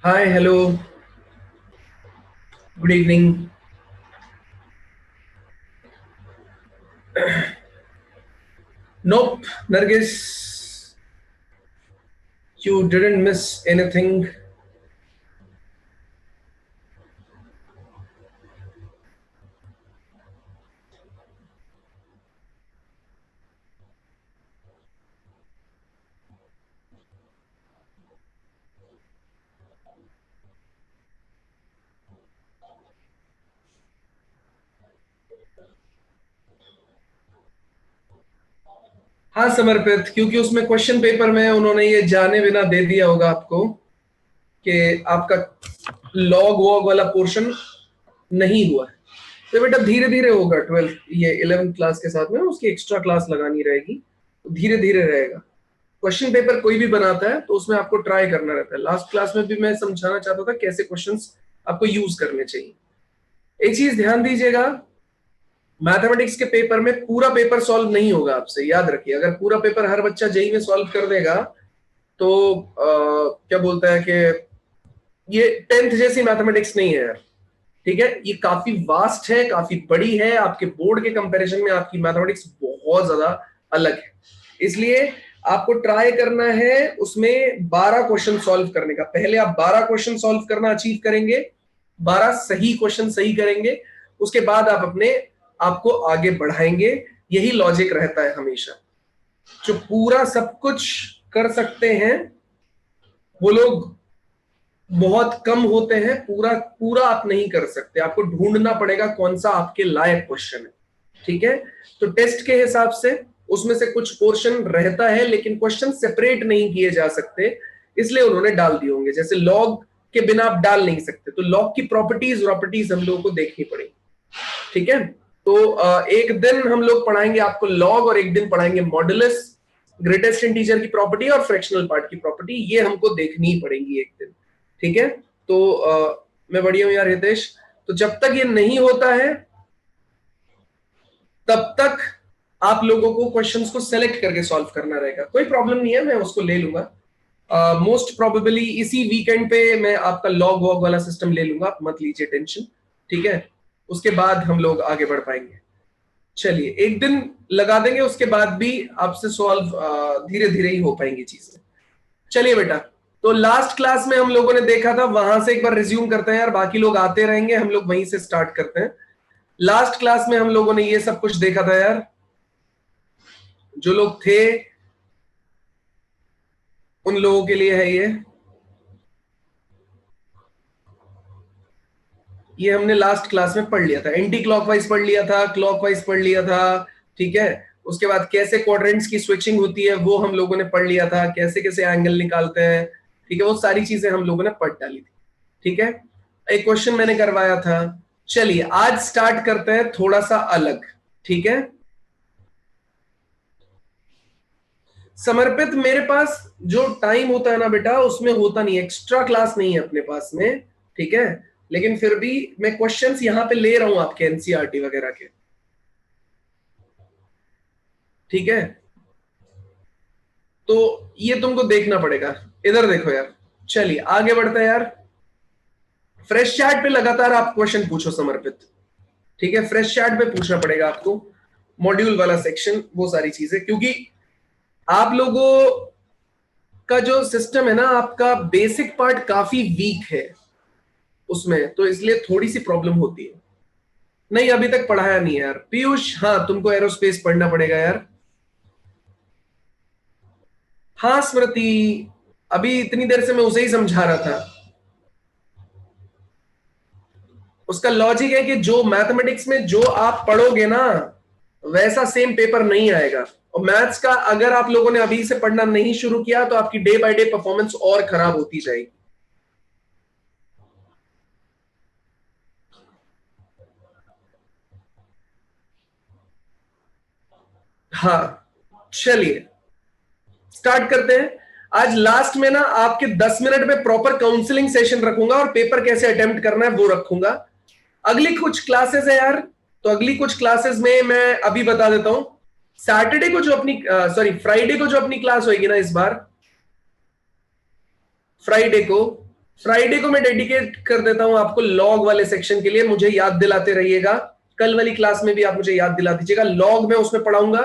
Hi, hello, good evening. Nope, Nargis, you didn't miss anything. हाँ समर्पित, क्योंकि उसमें क्वेश्चन पेपर में उन्होंने ये जाने बिना दे दिया होगा आपको कि आपका लॉग वॉग वाला पोर्शन नहीं हुआ है। तो बेटा धीरे धीरे होगा। 12th ये 11th क्लास के साथ में उसकी एक्स्ट्रा क्लास लगानी रहेगी, धीरे धीरे रहेगा। क्वेश्चन पेपर कोई भी बनाता है तो उसमें आपको ट्राई करना रहता है। लास्ट क्लास में भी मैं समझाना चाहता था कैसे क्वेश्चंस आपको यूज करने चाहिए। एक चीज ध्यान दीजिएगा, मैथमेटिक्स के पेपर में पूरा पेपर सॉल्व नहीं होगा आपसे, याद रखिए। अगर पूरा पेपर हर बच्चा जेई में सॉल्व कर देगा तो क्या बोलता है कि ये 10th जैसी मैथमेटिक्स नहीं है यार। ठीक है, ये काफी वास्ट है, काफी बड़ी है। आपके बोर्ड के कंपैरिजन में आपकी मैथमेटिक्स बहुत ज्यादा अलग है। इसलिए आपको ट्राई करना है उसमें 12 क्वेश्चन सॉल्व करने का। पहले आप 12 क्वेश्चन सॉल्व करना अचीव करेंगे, 12 सही क्वेश्चन सही करेंगे, उसके बाद आप अपने आपको आगे बढ़ाएंगे। यही लॉजिक रहता है हमेशा। जो पूरा सब कुछ कर सकते हैं वो लोग बहुत कम होते हैं। पूरा पूरा आप नहीं कर सकते, आपको ढूंढना पड़ेगा कौन सा आपके लायक क्वेश्चन है। ठीक है, तो टेस्ट के हिसाब से उसमें से कुछ पोर्शन रहता है, लेकिन क्वेश्चन सेपरेट नहीं किए जा सकते, इसलिए उन्होंने डाल दिए होंगे। जैसे लॉग के बिना आप डाल नहीं सकते, तो लॉग की प्रॉपर्टीज हम लोगों को देखनी पड़ेगी। ठीक है, तो एक दिन हम लोग पढ़ाएंगे आपको लॉग और एक दिन पढ़ाएंगे मॉडुलस, ग्रेटेस्ट इंटीजर की प्रॉपर्टी और फ्रैक्शनल पार्ट की प्रॉपर्टी। ये हमको देखनी ही पड़ेगी एक दिन। ठीक है, तो मैं बढ़िया हूं यार हितेश। तो जब तक ये नहीं होता है तब तक आप लोगों को क्वेश्चंस को सेलेक्ट करके सॉल्व करना रहेगा। कोई प्रॉब्लम नहीं है, मैं उसको ले लूंगा। मोस्ट प्रोबेबली इसी वीकेंड पे मैं आपका लॉग वॉग वाला सिस्टम ले लूंगा, आप मत लीजिए टेंशन। ठीक है, उसके बाद हम लोग आगे बढ़ पाएंगे। चलिए एक दिन लगा देंगे, उसके बाद भी आपसे सॉल्व धीरे धीरे ही हो पाएंगी चीजें। चलिए बेटा, तो लास्ट क्लास में हम लोगों ने देखा था, वहां से एक बार रिज्यूम करते हैं यार। बाकी लोग आते रहेंगे, हम लोग वहीं से स्टार्ट करते हैं। लास्ट क्लास में हम लोगों ने ये सब कुछ देखा था यार। जो लोग थे उन लोगों के लिए है ये हमने लास्ट क्लास में पढ़ लिया था। एंटी क्लॉकवाइज पढ़ लिया था, क्लॉकवाइज पढ़ लिया था। ठीक है, उसके बाद कैसे क्वाड्रेंट्स की स्विचिंग होती है वो हम लोगों ने पढ़ लिया था, कैसे कैसे एंगल निकालते हैं। ठीक है, वो सारी चीजें हम लोगों ने पढ़ डाली थी। ठीक है, एक क्वेश्चन मैंने करवाया था। चलिए आज स्टार्ट करते हैं थोड़ा सा अलग। ठीक है, समर्पित मेरे पास जो टाइम होता है ना बेटा, उसमें होता नहीं, एक्स्ट्रा क्लास नहीं है अपने पास में। ठीक है, लेकिन फिर भी मैं क्वेश्चंस यहां पे ले रहा हूं आपके एनसीईआरटी वगैरह के। ठीक है, तो ये तुमको देखना पड़ेगा। इधर देखो यार। चलिए आगे बढ़ते हैं यार। फ्रेश चैट पे लगातार आप क्वेश्चन पूछो समर्पित। ठीक है, फ्रेश चैट पे पूछना पड़ेगा आपको, मॉड्यूल वाला सेक्शन, वो सारी चीजें। क्योंकि आप लोगों का जो सिस्टम है ना, आपका बेसिक पार्ट काफी वीक है उसमें, तो इसलिए थोड़ी सी प्रॉब्लम होती है। नहीं अभी तक पढ़ाया नहीं है यार पीयूष। हाँ तुमको एरोस्पेस पढ़ना पड़ेगा यार। हाँ स्मृति, अभी इतनी देर से मैं उसे ही समझा रहा था। उसका लॉजिक है कि जो मैथमेटिक्स में जो आप पढ़ोगे ना, वैसा सेम पेपर नहीं आएगा। और मैथ्स का अगर आप लोगों ने अभी से पढ़ना नहीं शुरू किया तो आपकी डे बाय डे परफॉर्मेंस और खराब होती जाएगी। हाँ चलिए स्टार्ट करते हैं। आज लास्ट में ना आपके 10 मिनट में प्रॉपर काउंसलिंग सेशन रखूंगा और पेपर कैसे अटेम्प्ट करना है वो रखूंगा। अगली कुछ क्लासेस है यार, तो अगली कुछ क्लासेस में मैं अभी बता देता हूं। सैटरडे को जो अपनी सॉरी फ्राइडे को जो अपनी क्लास होगी ना इस बार, फ्राइडे को फ्राइडे को मैं डेडिकेट कर देता हूं आपको लॉग वाले सेक्शन के लिए, मुझे याद दिलाते रहिएगा, कल वाली क्लास में भी आप मुझे याद दिला दीजिएगा, लॉग में उसमें पढ़ाऊंगा,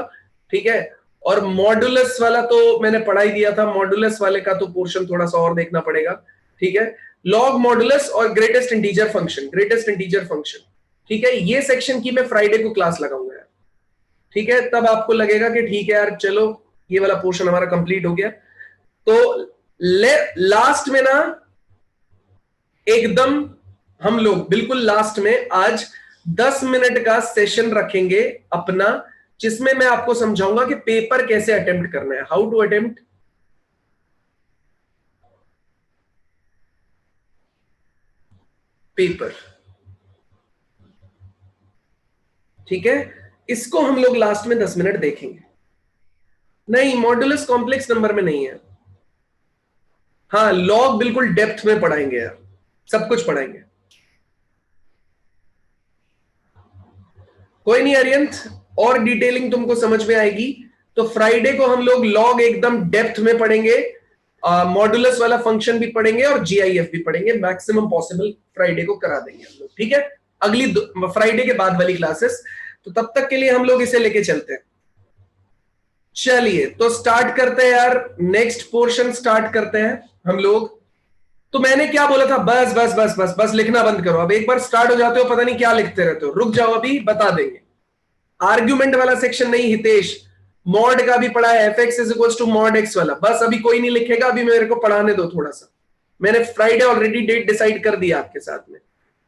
ठीक है। और मॉडुलस वाला तो मैंने पढ़ा ही दिया था, मॉडुलस वाले का तो पोर्शन थोड़ा सा और देखना पड़ेगा, ठीक है। लॉग, मॉडुलस और greatest integer function, greatest integer function, ठीक है। ये सेक्शन की मैं फ्राइडे को क्लास लगाऊंगा यार, ठीक है। तब आपको लगेगा कि ठीक है यार, चलो ये वाला पोर्शन हमारा कंप्लीट हो गया। तो लास्ट में ना एकदम हम लोग बिल्कुल लास्ट में आज 10 मिनट का सेशन रखेंगे अपना, जिसमें मैं आपको समझाऊंगा कि पेपर कैसे अटेम्प्ट करना है, हाउ टू अटेम्प्ट पेपर, ठीक है। इसको हम लोग लास्ट में 10 मिनट देखेंगे। नहीं, मॉड्यूलस कॉम्प्लेक्स नंबर में नहीं है। हाँ, लॉग बिल्कुल डेप्थ में पढ़ाएंगे यार, सब कुछ पढ़ाएंगे। कोई नहीं अरियंत, और डिटेलिंग तुमको समझ में आएगी। तो फ्राइडे को हम लोग लॉग एकदम डेप्थ में पढ़ेंगे, मॉडुलस वाला फंक्शन भी पढ़ेंगे और जीआईएफ भी पढ़ेंगे, मैक्सिमम पॉसिबल फ्राइडे को करा देंगे हम लोग, ठीक है। अगली फ्राइडे के बाद वाली क्लासेस, तो तब तक के लिए हम लोग इसे लेके चलते हैं। चलिए तो स्टार्ट करते हैं यार, नेक्स्ट पोर्शन स्टार्ट करते हैं हम लोग। तो मैंने क्या बोला था, बस बस बस बस बस लिखना बंद करो, अब एक बार स्टार्ट हो जाते हो पता नहीं क्या लिखते रहते हो, रुक जाओ अभी बता देंगे। आर्ग्यूमेंट वाला सेक्शन नहीं हितेश, मॉड का भी पढ़ा है, fx is equal to mod x वाला, बस अभी कोई नहीं लिखेगा, अभी मेरे को पढ़ाने दो थोड़ा सा, मैंने फ्राइडे ऑलरेडी डेट डिसाइड कर दिया आपके साथ में।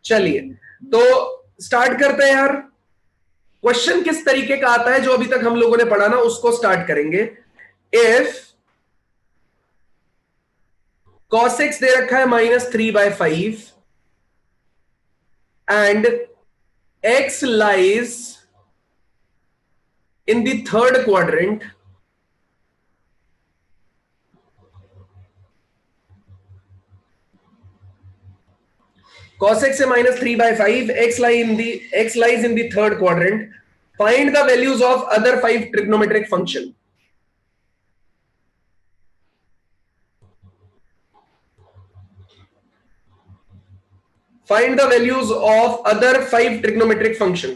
चलिए तो स्टार्ट करते हैं यार। क्वेश्चन किस तरीके का आता है जो अभी तक हम लोगों ने पढ़ा ना, उसको स्टार्ट करेंगे। इफ cos x दे रखा है -3/5 and x lies in the third quadrant, cos x है -3/5, x lies in the third quadrant, find the values of other 5 trigonometric function। Find the values of other 5 trigonometric function।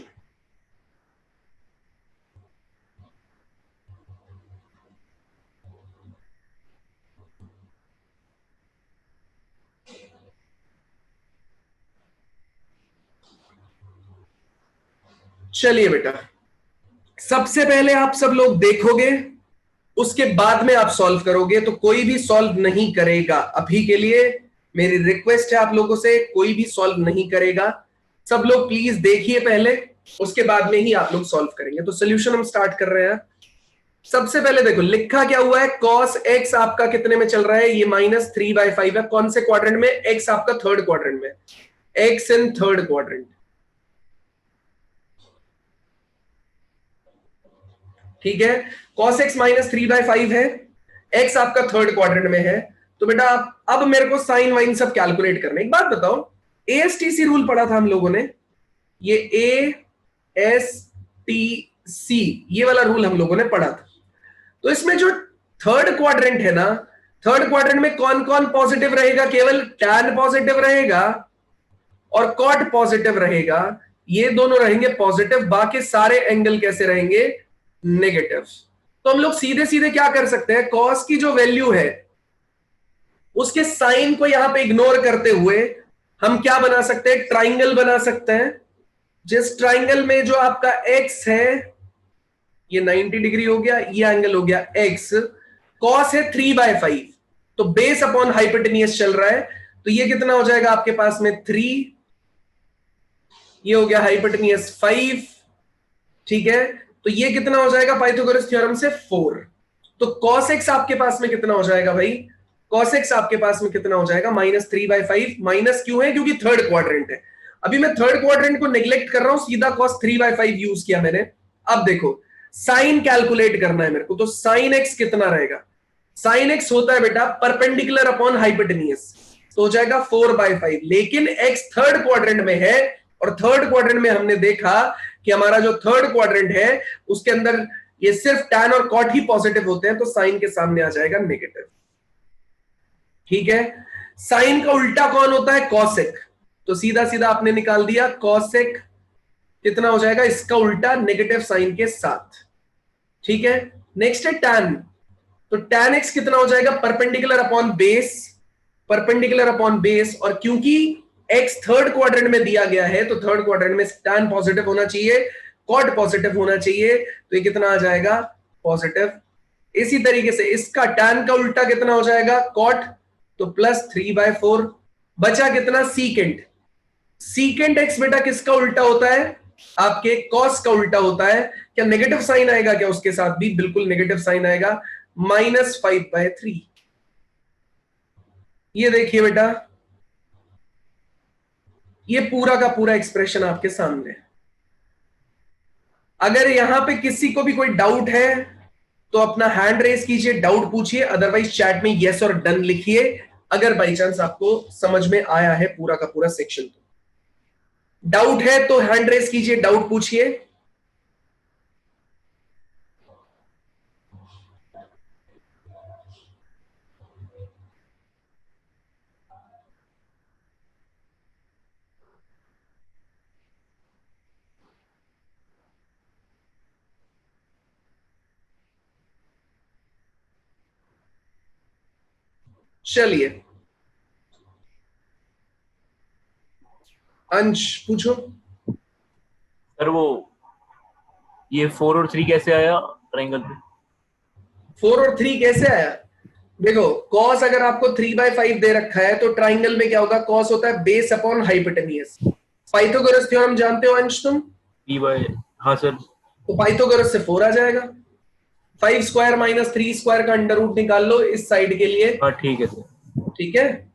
चलिए बेटा, सबसे पहले आप सब लोग देखोगे, उसके बाद में आप सॉल्व करोगे, तो कोई भी सॉल्व नहीं करेगा अभी के लिए, मेरी रिक्वेस्ट है आप लोगों से, कोई भी सॉल्व नहीं करेगा। सब लोग प्लीज देखिए पहले, उसके बाद में ही आप लोग सॉल्व करेंगे। तो सोल्यूशन हम स्टार्ट कर रहे हैं। सबसे पहले देखो लिखा क्या हुआ है, cos x आपका कितने में चल रहा है, ये -3/5 है, कौन से क्वाड्रेंट में, x आपका थर्ड क्वाड्रेंट में, x इन थर्ड क्वाड्रेंट, ठीक है। cos x -3/5 है, x आपका थर्ड क्वाड्रेंट में है। तो बेटा अब मेरे को साइन वाइन सब कैलकुलेट करना है। एक बात बताओ, ASTC रूल पढ़ा था हम लोगों ने, ये ASTC ये वाला रूल हम लोगों ने पढ़ा था। तो इसमें जो थर्ड क्वाड्रेंट है ना, थर्ड क्वाड्रेंट में कौन कौन पॉजिटिव रहेगा, केवल tan पॉजिटिव रहेगा और cot पॉजिटिव रहेगा, ये दोनों रहेंगे पॉजिटिव, बाकी सारे एंगल कैसे रहेंगे, नेगेटिव। तो हम लोग सीधे सीधे क्या कर सकते हैं, cos की जो वैल्यू है उसके साइन को यहां पे इग्नोर करते हुए हम क्या बना सकते हैं, ट्राइंगल बना सकते हैं। जिस ट्राइंगल में जो आपका x है ये 90 डिग्री हो गया, ये एंगल हो गया x, cos है 3/5, तो बेस अपॉन हाइपोटेनियस चल रहा है, तो ये कितना हो जाएगा आपके पास में 3, ये हो गया हाइपोटेनियस 5, ठीक है। तो ये कितना हो जाएगा पाइथागोरस थ्योरम से 4। तो cos x आपके पास में कितना हो जाएगा भाई, cos x आपके पास में कितना हो जाएगा, -3/5, माइनस क्यों है, क्योंकि थर्ड क्वाड्रेंट है। अभी मैं थर्ड क्वाड्रेंट को नेग्लेक्ट कर रहा हूं, सीधा cos 3/5 यूज किया मैंने। अब देखो साइन कैलकुलेट करना है मेरे को, तो साइन x कितना रहेगा, साइन x होता है बेटा परपेंडिकुलर अपॉन हाइपोटेनियस, तो हो जाएगा 4/5, लेकिन x थर्ड क्वाड्रेंट में है, और थर्ड क्वाड्रेंट में हमने देखा कि हमारा जो थर्ड क्वाड्रेंट है उसके अंदर ये सिर्फ tan और cot ही पॉजिटिव होते हैं, तो साइन के सामने आ जाएगा नेगेटिव, ठीक है। साइन का उल्टा कौन होता है? कॉसेक। तो सीधा सीधा आपने निकाल दिया कॉसेक कितना हो जाएगा, इसका उल्टा नेगेटिव साइन के साथ। ठीक है, नेक्स्ट है टैन। तो टैन एक्स कितना हो जाएगा? Perpendicular upon base, perpendicular upon base. और क्योंकि एक्स थर्ड क्वाड्रेंट में दिया गया है तो थर्ड क्वाड्रेंट में टैन पॉजिटिव होना चाहिए, कॉट पॉजिटिव होना चाहिए, तो ये कितना आ जाएगा? पॉजिटिव। इसी तरीके से इसका टैन का उल्टा कितना हो जाएगा? कॉट। तो +3/4 बचा कितना? सीकेंट। सीकेंट एक्स बेटा किसका उल्टा होता है? आपके कॉस का उल्टा होता है। क्या नेगेटिव साइन आएगा क्या उसके साथ भी? बिल्कुल नेगेटिव साइन आएगा, -5/3। ये देखिए बेटा, ये पूरा का पूरा एक्सप्रेशन आपके सामने है। अगर यहां पे किसी को भी कोई डाउट है तो अपना हैंड रेस कीजिए, डाउट पूछिए, अदरवाइज चैट में यस और डन लिखिए अगर बाई चांस आपको समझ में आया है पूरा का पूरा सेक्शन। तो डाउट है तो हैंड रेस कीजिए, डाउट पूछिए। चलिए अंश पूछो। सर वो ये 4 और 3 कैसे आया ट्रायंगल पे? 4 और 3 कैसे आया? देखो कॉस अगर आपको 3/5 दे रखा है तो ट्राइंगल में क्या होगा? कॉस होता है base upon hypotenuse. Pythagoras theorem जानते हो अंश तुम? p/, हाँ सर। तो पाइथागोरस से 4 आ जाएगा। 5² - 3² का अंडर रूट निकाल लो इस साइड के लिए। हाँ ठीक है सर। ठीक है,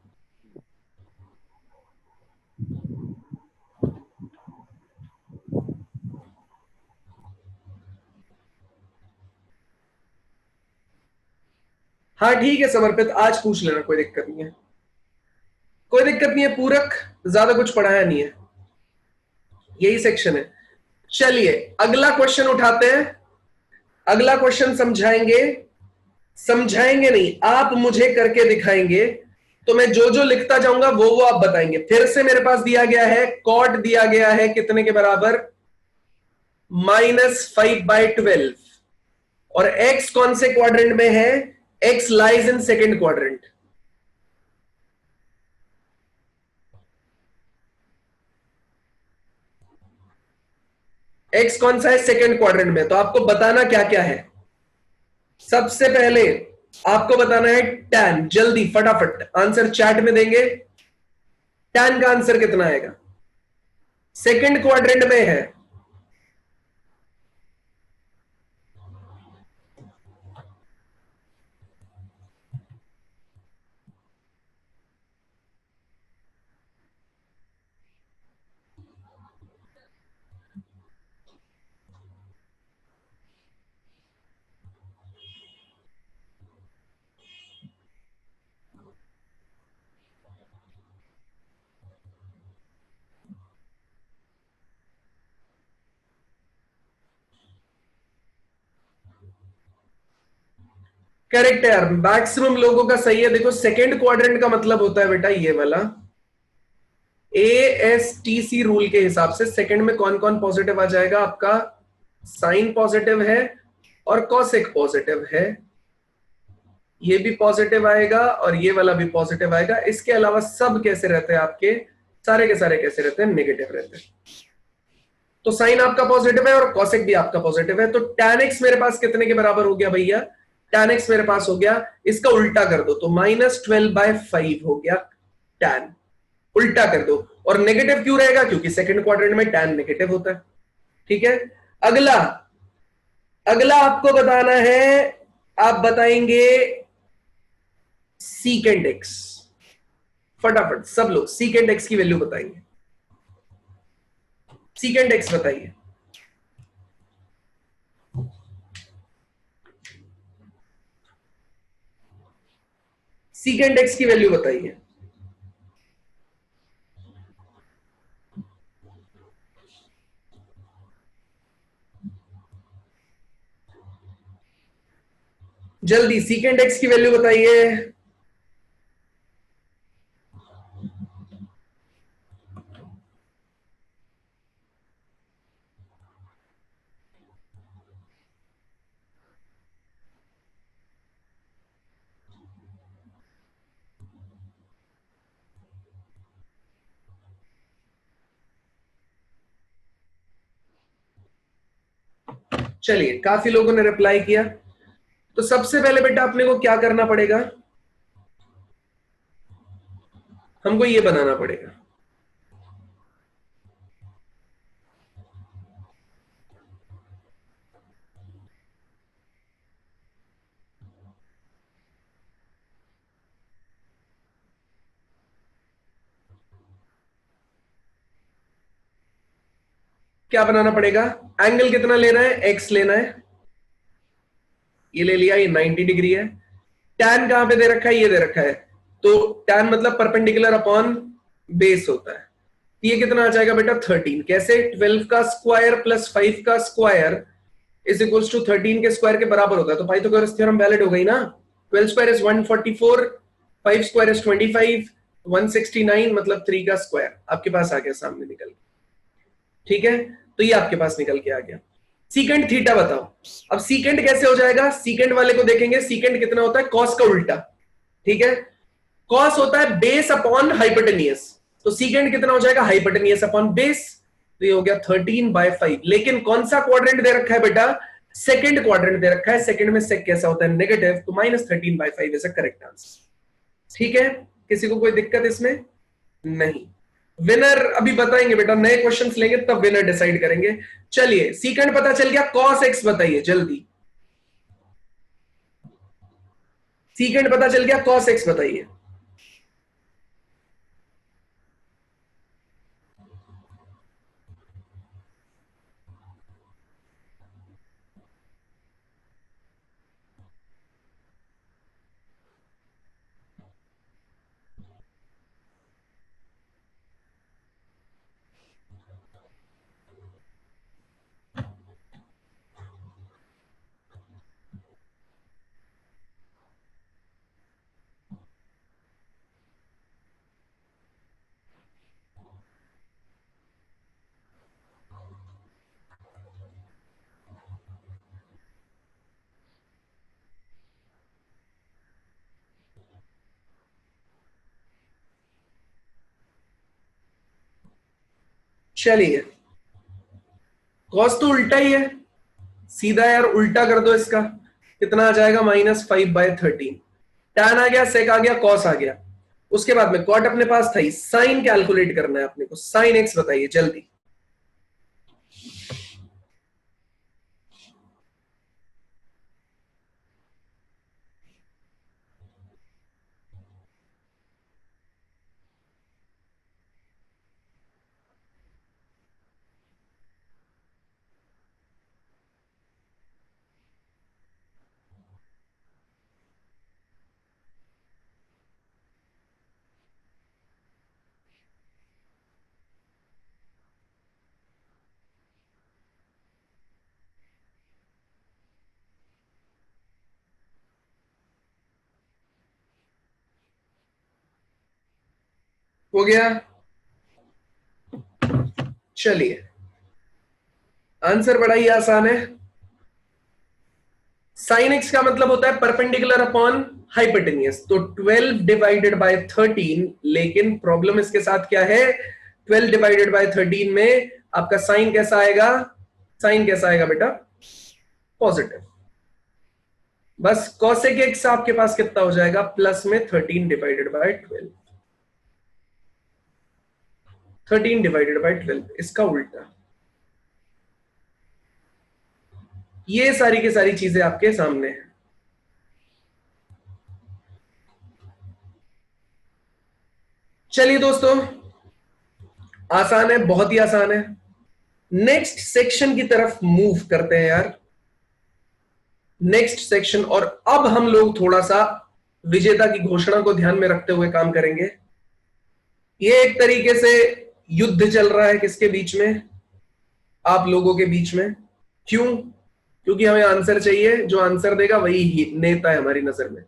हाँ ठीक है समर्पित, आज पूछ लेना, कोई दिक्कत नहीं है, कोई दिक्कत नहीं है। पूरक ज्यादा कुछ पढ़ाया नहीं है, यही सेक्शन है। चलिए अगला क्वेश्चन उठाते हैं। अगला क्वेश्चन समझाएंगे, समझाएंगे नहीं, आप मुझे करके दिखाएंगे। तो मैं जो जो लिखता जाऊंगा वो आप बताएंगे। फिर से मेरे पास दिया गया है, कॉट दिया गया है कितने के बराबर? -5/12। और एक्स कौन से क्वाड्रेंट में है? X lies in second quadrant. X कौन सा है? सेकेंड क्वाड्रेंट में। तो आपको बताना क्या क्या है। सबसे पहले आपको बताना है टैन, जल्दी फटाफट आंसर चैट में देंगे। टैन का आंसर कितना आएगा? सेकेंड क्वाड्रेंट में है। करेक्ट है यार, मैक्सिमम लोगों का सही है। देखो सेकेंड क्वाड्रेंट का मतलब होता है बेटा ये वाला, ASTC रूल के हिसाब से सेकेंड में कौन कौन पॉजिटिव आ जाएगा आपका? साइन पॉजिटिव है और कॉसेक पॉजिटिव है, ये भी पॉजिटिव आएगा और ये वाला भी पॉजिटिव आएगा। इसके अलावा सब कैसे रहते हैं आपके? सारे के सारे कैसे रहते हैं? नेगेटिव रहते हैं। तो साइन आपका पॉजिटिव है और कॉसेक भी आपका पॉजिटिव है। तो tan x मेरे पास कितने के बराबर हो गया भैया? tan x मेरे पास हो गया, इसका उल्टा कर दो तो -12/5 हो गया tan। उल्टा कर दो। और नेगेटिव क्यों रहेगा? क्योंकि सेकंड क्वाड्रेंट में tan नेगेटिव होता है। ठीक है, अगला अगला आपको बताना है, आप बताएंगे सीकेंट एक्स। फटाफट सब लोग सीकेंट एक्स की वैल्यू बताएंगे। सीकेंट एक्स बताइए। सीकेंट एक्स की वैल्यू बताइए। जल्दी सीकेंट एक्स की वैल्यू बताइए। चलिए, काफी लोगों ने रिप्लाई किया। तो सबसे पहले बेटा अपने को क्या करना पड़ेगा, हमको ये बनाना पड़ेगा। क्या बनाना पड़ेगा, एंगल कितना लेना है, एक्स लेना है, ये ले लिया, ये 90 डिग्री है। टैन कहां पे दे रखा है, ये दे रखा है, तो टैन मतलब परपेंडिकुलर अपॉन बेस होता है। ये कितना आ जाएगा बेटा 13। कैसे, 12 का स्क्वायर प्लस 5 का स्क्वायर इज इक्वल्स टू 13 के स्क्वायर के बराबर होता है। तो पाइथागोरस थ्योरम वैलिड हो गई ना। 12 स्क्वायर इज 144, 5 स्क्वायर इज 25, 169 मतलब 3 का स्क्वायर आपके पास आ गया सामने निकल के। ठीक है, तो ये आपके पास निकल के आ गया। सीकेंड थीटा बताओ। अब सीकेंड कैसे हो जाएगा, सीकेंड वाले को देखेंगे, सीकेंड कितना होता है, कॉस का उल्टा। ठीक है, कॉस होता है बेस अपॉन हाइपोटेनियस, तो सीकेंड कितना हो जाएगा, हाइपोटेनियस अपॉन बेस। तो ये हो गया 13/5। लेकिन कौन सा क्वाड्रेंट दे रखा है बेटा, सेकंड क्वाड्रेंट दे रखा है। सेकंड में सेक कैसा होता है, नेगेटिव, तो -13/5 इज अ करेक्ट आंसर। ठीक है, किसी को कोई दिक्कत इसमें नहीं। विनर अभी बताएंगे बेटा, नए क्वेश्चंस लेंगे तब विनर डिसाइड करेंगे। चलिए, सीकेंड पता चल गया, कॉस एक्स बताइए जल्दी। सीकेंड पता चल गया, कॉस एक्स बताइए। चलिए, कॉस तो उल्टा ही है, सीधा यार उल्टा कर दो इसका, कितना आ जाएगा, -5/13। टैन आ गया, सेक आ गया, कॉस आ गया। उसके बाद में कॉट अपने पास था ही, साइन कैलकुलेट करना है अपने को। साइन एक्स बताइए जल्दी। हो गया, चलिए आंसर बड़ा ही आसान है। साइन एक्स का मतलब होता है परपेंडिकुलर अपॉन हाइपोटेनियस, तो 12/13। लेकिन प्रॉब्लम इसके साथ क्या है, 12/13 में आपका साइन कैसा आएगा, साइन कैसा आएगा बेटा, पॉजिटिव। बस कॉसेक एक्स आपके पास कितना हो जाएगा, प्लस में 13/12, 13/12, इसका उल्टा। ये सारी की सारी चीजें आपके सामने है। चलिए दोस्तों, आसान है, बहुत ही आसान है। नेक्स्ट सेक्शन की तरफ मूव करते हैं यार, नेक्स्ट सेक्शन। और अब हम लोग थोड़ा सा विजेता की घोषणा को ध्यान में रखते हुए काम करेंगे। ये एक तरीके से युद्ध चल रहा है किसके बीच में, आप लोगों के बीच में। क्यों, क्योंकि हमें आंसर चाहिए, जो आंसर देगा वही ही नेता है हमारी नजर में।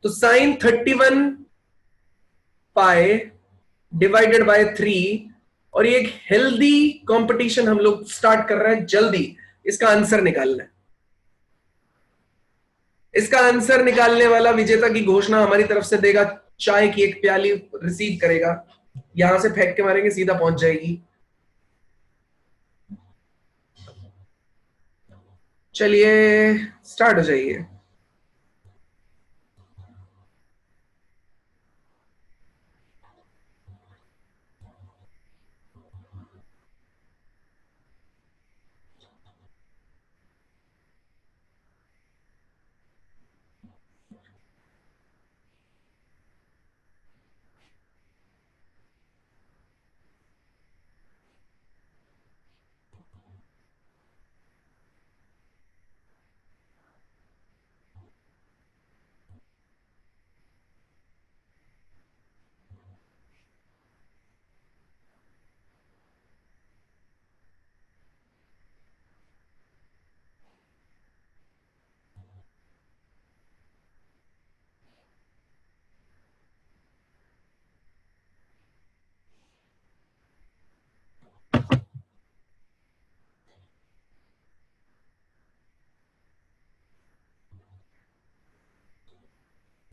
तो साइन 31π/3, और ये एक हेल्दी कंपटीशन हम लोग स्टार्ट कर रहे हैं। जल्दी इसका आंसर निकालना है। इसका आंसर निकालने वाला विजेता की घोषणा हमारी तरफ से देगा, चाय की एक प्याली रिसीव करेगा। यहां से फेंक के मारेंगे, सीधा पहुंच जाएगी। चलिए स्टार्ट हो जाइए।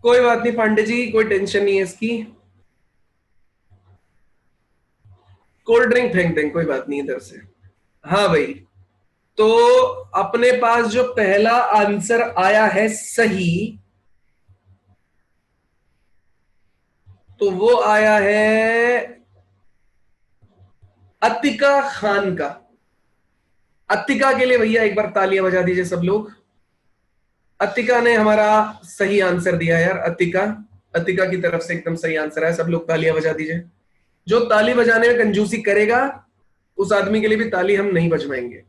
कोई बात नहीं पांडे जी, कोई टेंशन नहीं है इसकी। कोल्ड ड्रिंक फेंक दें, कोई बात नहीं इधर से। हाँ भाई, तो अपने पास जो पहला आंसर आया है सही, तो वो आया है अतिका खान का। अतिका के लिए भैया एक बार तालियां बजा दीजिए सब लोग। अतिका ने हमारा सही आंसर दिया यार। अतिका, अतिका की तरफ से एकदम सही आंसर है। सब लोग तालियां बजा दीजिए। जो ताली बजाने में कंजूसी करेगा उस आदमी के लिए भी ताली हम नहीं बजवाएंगे,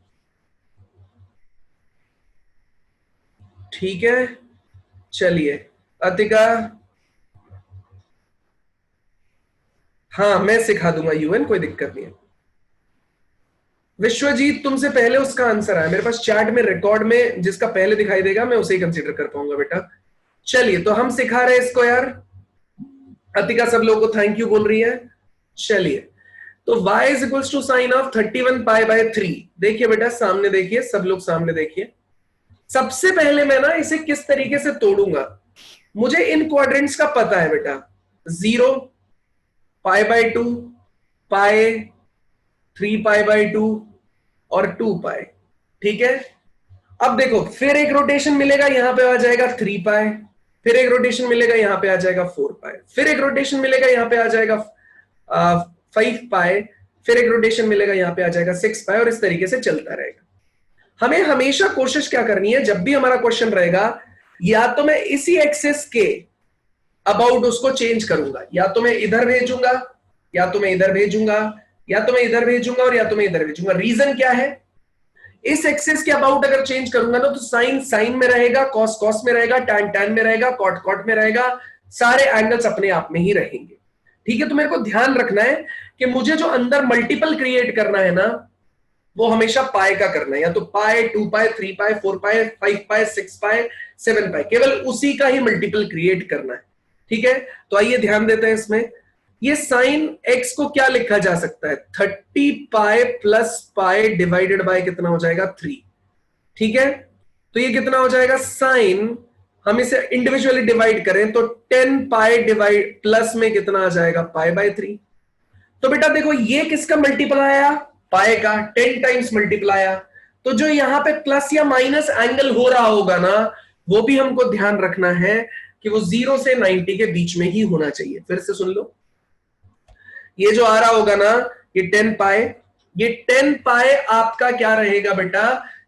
ठीक है। चलिए अतिका, हाँ मैं सिखा दूंगा यूएन, कोई दिक्कत नहीं है। विश्वजीत तुमसे पहले उसका आंसर आया मेरे पास चैट में, रिकॉर्ड में जिसका पहले दिखाई देगा मैं उसे ही कंसीडर कर पाऊंगा बेटा। चलिए तो हम सिखा रहे हैं इसको यार। अतिका सब लोगों को थैंक यू बोल रही है। चलिए तो y is equals to sine of 31 pi by 3। देखिए बेटा सामने देखिए, सब लोग सामने देखिए। सबसे पहले मैं ना इसे किस तरीके से तोड़ूंगा, मुझे इन क्वाड्रेंट्स का पता है बेटा। 0, pi by 2, pi, 3 pi by 2 और 2 पाई, ठीक है। अब देखो फिर एक रोटेशन मिलेगा, यहां पे आ जाएगा 3 पाई, फिर एक रोटेशन मिलेगा यहां पे आ जाएगा 4 पाई, फिर एक रोटेशन मिलेगा यहां पे आ जाएगा 5 पाई, फिर एक रोटेशन मिलेगा यहां पे आ जाएगा 6 पाई, और इस तरीके से चलता रहेगा। हमें हमेशा कोशिश क्या करनी है, जब भी हमारा क्वेश्चन रहेगा, या तो मैं इसी एक्सेस के अबाउट उसको चेंज करूंगा, या तो मैं इधर भेजूंगा, या तो मैं इधर भेजूंगा, या तो मैं इधर भेजूंगा, और या तो मैं इधर भेजूंगा। रीजन क्या है, इस एक्सेस के अबाउट अगर चेंज करूंगा ना, तो साइन साइन में रहेगा, कॉस कॉस में रहेगा, टैन टैन में रहेगा, कॉट कॉट में रहेगा, सारे एंगल्स अपने आप में ही रहेंगे, ठीक है। तो मेरे को ध्यान रखना है कि मुझे जो अंदर मल्टीपल क्रिएट करना है ना, वो हमेशा पाई का करना है, या तो पाई, 2 पाई, 3 पाई, 4 पाई, 5 पाई, 6 पाई, 7 पाई, केवल उसी का ही मल्टीपल क्रिएट करना है, ठीक है। तो आइए ध्यान देते हैं इसमें। ये साइन एक्स को क्या लिखा जा सकता है, 30 पाई प्लस पाई डिवाइडेड बाय कितना हो जाएगा 3, ठीक है। तो ये कितना हो जाएगा साइन, हम इसे इंडिविजुअली डिवाइड करें तो 10 पाई डिवाइड प्लस में कितना आ जाएगा पाई बाय 3। तो बेटा देखो ये किसका मल्टीपल आया, पाई का, 10 टाइम्स मल्टीपल आया। तो जो यहां पे प्लस या माइनस एंगल हो रहा होगा ना, वो भी हमको ध्यान रखना है कि वो 0 से 90 के बीच में ही होना चाहिए। फिर से सुन लो, ये जो आ रहा होगा ना, ये 10 पाई, ये 10 पाई आपका क्या रहेगा बेटा,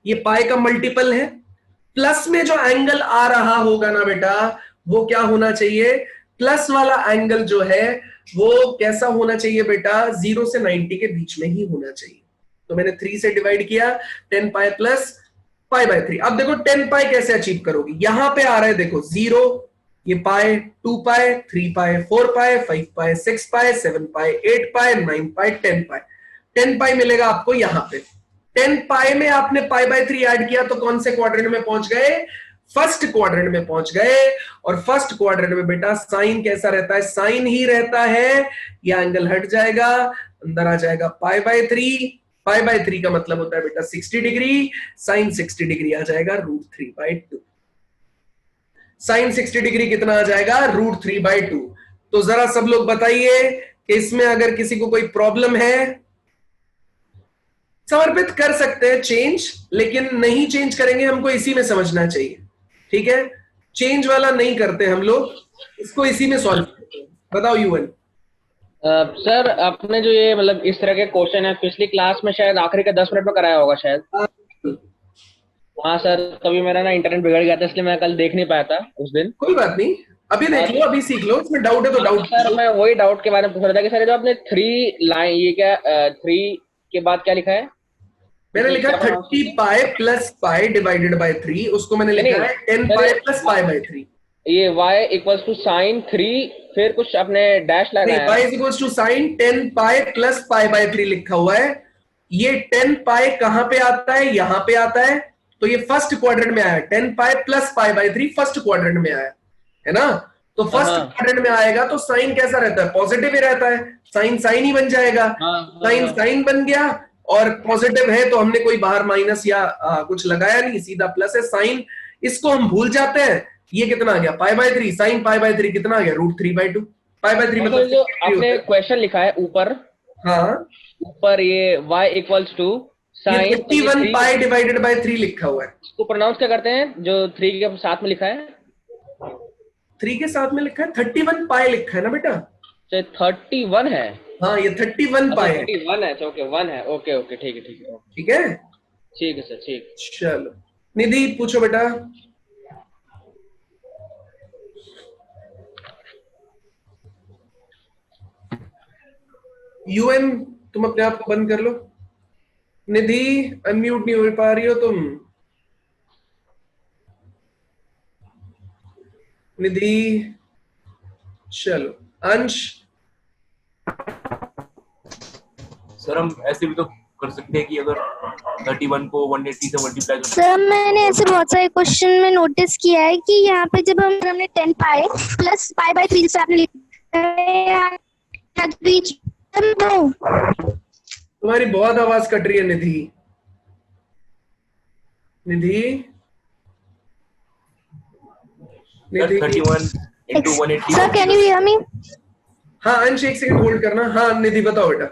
ये पाई का मल्टीपल है। प्लस में जो एंगल आ रहा होगा ना बेटा, वो क्या होना चाहिए, प्लस वाला एंगल जो है वो कैसा होना चाहिए बेटा, 0 से 90 के बीच में ही होना चाहिए। तो मैंने 3 से डिवाइड किया, 10 पाई प्लस पाई बाय 3। अब देखो 10 पाई कैसे अचीव करोगी, यहां पे आ रहा है देखो 0, ये पाई, 2 पाई, 3 पाई, 4 पाई, 5 पाई, 6 पाई, 7 पाई, 8 पाई, 9 पाई, 10 पाई। 10 पाई मिलेगा आपको यहां पे। 10 पाई में आपने पाई बाय 3 ऐड किया तो कौन से क्वाड्रेंट में पहुंच गए, फर्स्ट क्वाड्रेंट में पहुंच गए। और फर्स्ट क्वाड्रेंट में बेटा साइन कैसा रहता है, साइन ही रहता है। यह एंगल हट जाएगा, अंदर आ जाएगा पाई बाय 3। पाई बाय 3 का मतलब होता है बेटा 60 डिग्री, साइन 60 डिग्री आ जाएगा √3/2। साइन 60 डिग्री कितना आ जाएगा, √3/2। तो जरा सब लोग बताइए कि इसमें अगर किसी को कोई प्रॉब्लम है, समर्पित कर सकते हैं चेंज, लेकिन नहीं चेंज करेंगे, हमको इसी में समझना चाहिए, ठीक है। चेंज वाला नहीं करते हम लोग, इसको इसी में सॉल्व करते हैं। बताओ यूएन। सर आपने जो ये मतलब इस तरह के क्वेश्चन है पिछली क्लास में शायद आखिरी का 10 मिनट में कराया होगा शायद। हाँ सर, कभी मेरा ना इंटरनेट बिगड़ गया था इसलिए मैं कल देख नहीं पाया था उस दिन। कोई बात नहीं, अभी देख लो, अभी सीख लो, इसमें डाउट है तो डाउट। सर मैं वही डाउट के बारे में पूछ रहा था कि सर जो आपने 3 लाइन, ये क्या 3 के बाद क्या लिखा है? मैंने लिखा 30 पाई प्लस पाई डिवाइडेड बाय 3, उसको मैंने लिखा है 10 पाई प्लस पाई बाय 3। ये y इक्वल्स टू साइन 3, फिर कुछ आपने डैश लगाया y is equals to sine 10 pi plus pi by 3 लिखा हुआ है। ये 10 पाई कहां पे आता है? यहां पे आता है, तो ये फर्स्ट क्वाड्रेंट में आया। 10 pi plus pi by 3 first quadrant में आया है ना, तो फर्स्ट क्वाड्रेंट में आएगा तो साइन कैसा रहता है? पॉजिटिव ही रहता है, साइन साइन ही बन जाएगा। साइन साइन बन गया, और पॉजिटिव है तो हमने कोई बाहर माइनस या कुछ लगाया नहीं, सीधा प्लस है। साइन इसको हम भूल जाते हैं। ये कितना आ गया? पाई बाय 3, साइन पाई बाय 3 कितना आ गया? √3/2। पाई बाय 3 मतलब जो आपने क्वेश्चन लिखा है ऊपर, हाँ ऊपर ये y equals to sine 31 pi divided by 3 लिखा हुआ है। इसको प्रोनाउंस क्या करते हैं जो 3 के साथ में लिखा है? 3 के साथ में लिखा है 31 पाई लिखा है ना बेटा। 31 है? हाँ ये 31 पाई है। 31 है, ओके 1 है, ओके ओके ठीक है ठीक है ठीक है ठीक है सर, ठीक। चलो निधि पूछो बेटा। यूएन तुम अपने आप को बंद कर लो। निधि अनम्यूट नहीं हो पा रही हो तुम। निधि चलो अंश। सर हम ऐसे भी तो कर सकते हैं कि अगर 31 को 180 से मल्टीप्लाई कर। सर मैंने ऐसे बहुत सारे क्वेश्चन में नोटिस किया है कि यहाँ पे जब हमने 10 पाई प्लस पाई बाय 3 से आपने लिखा है बीच। तुम्हारी बहुत आवाज कट रही है निधि। निधि 31 into 180। Sir can you hear me? हाँ अंश एक सेकंड होल्ड करना। हाँ निधि बताओ बेटा।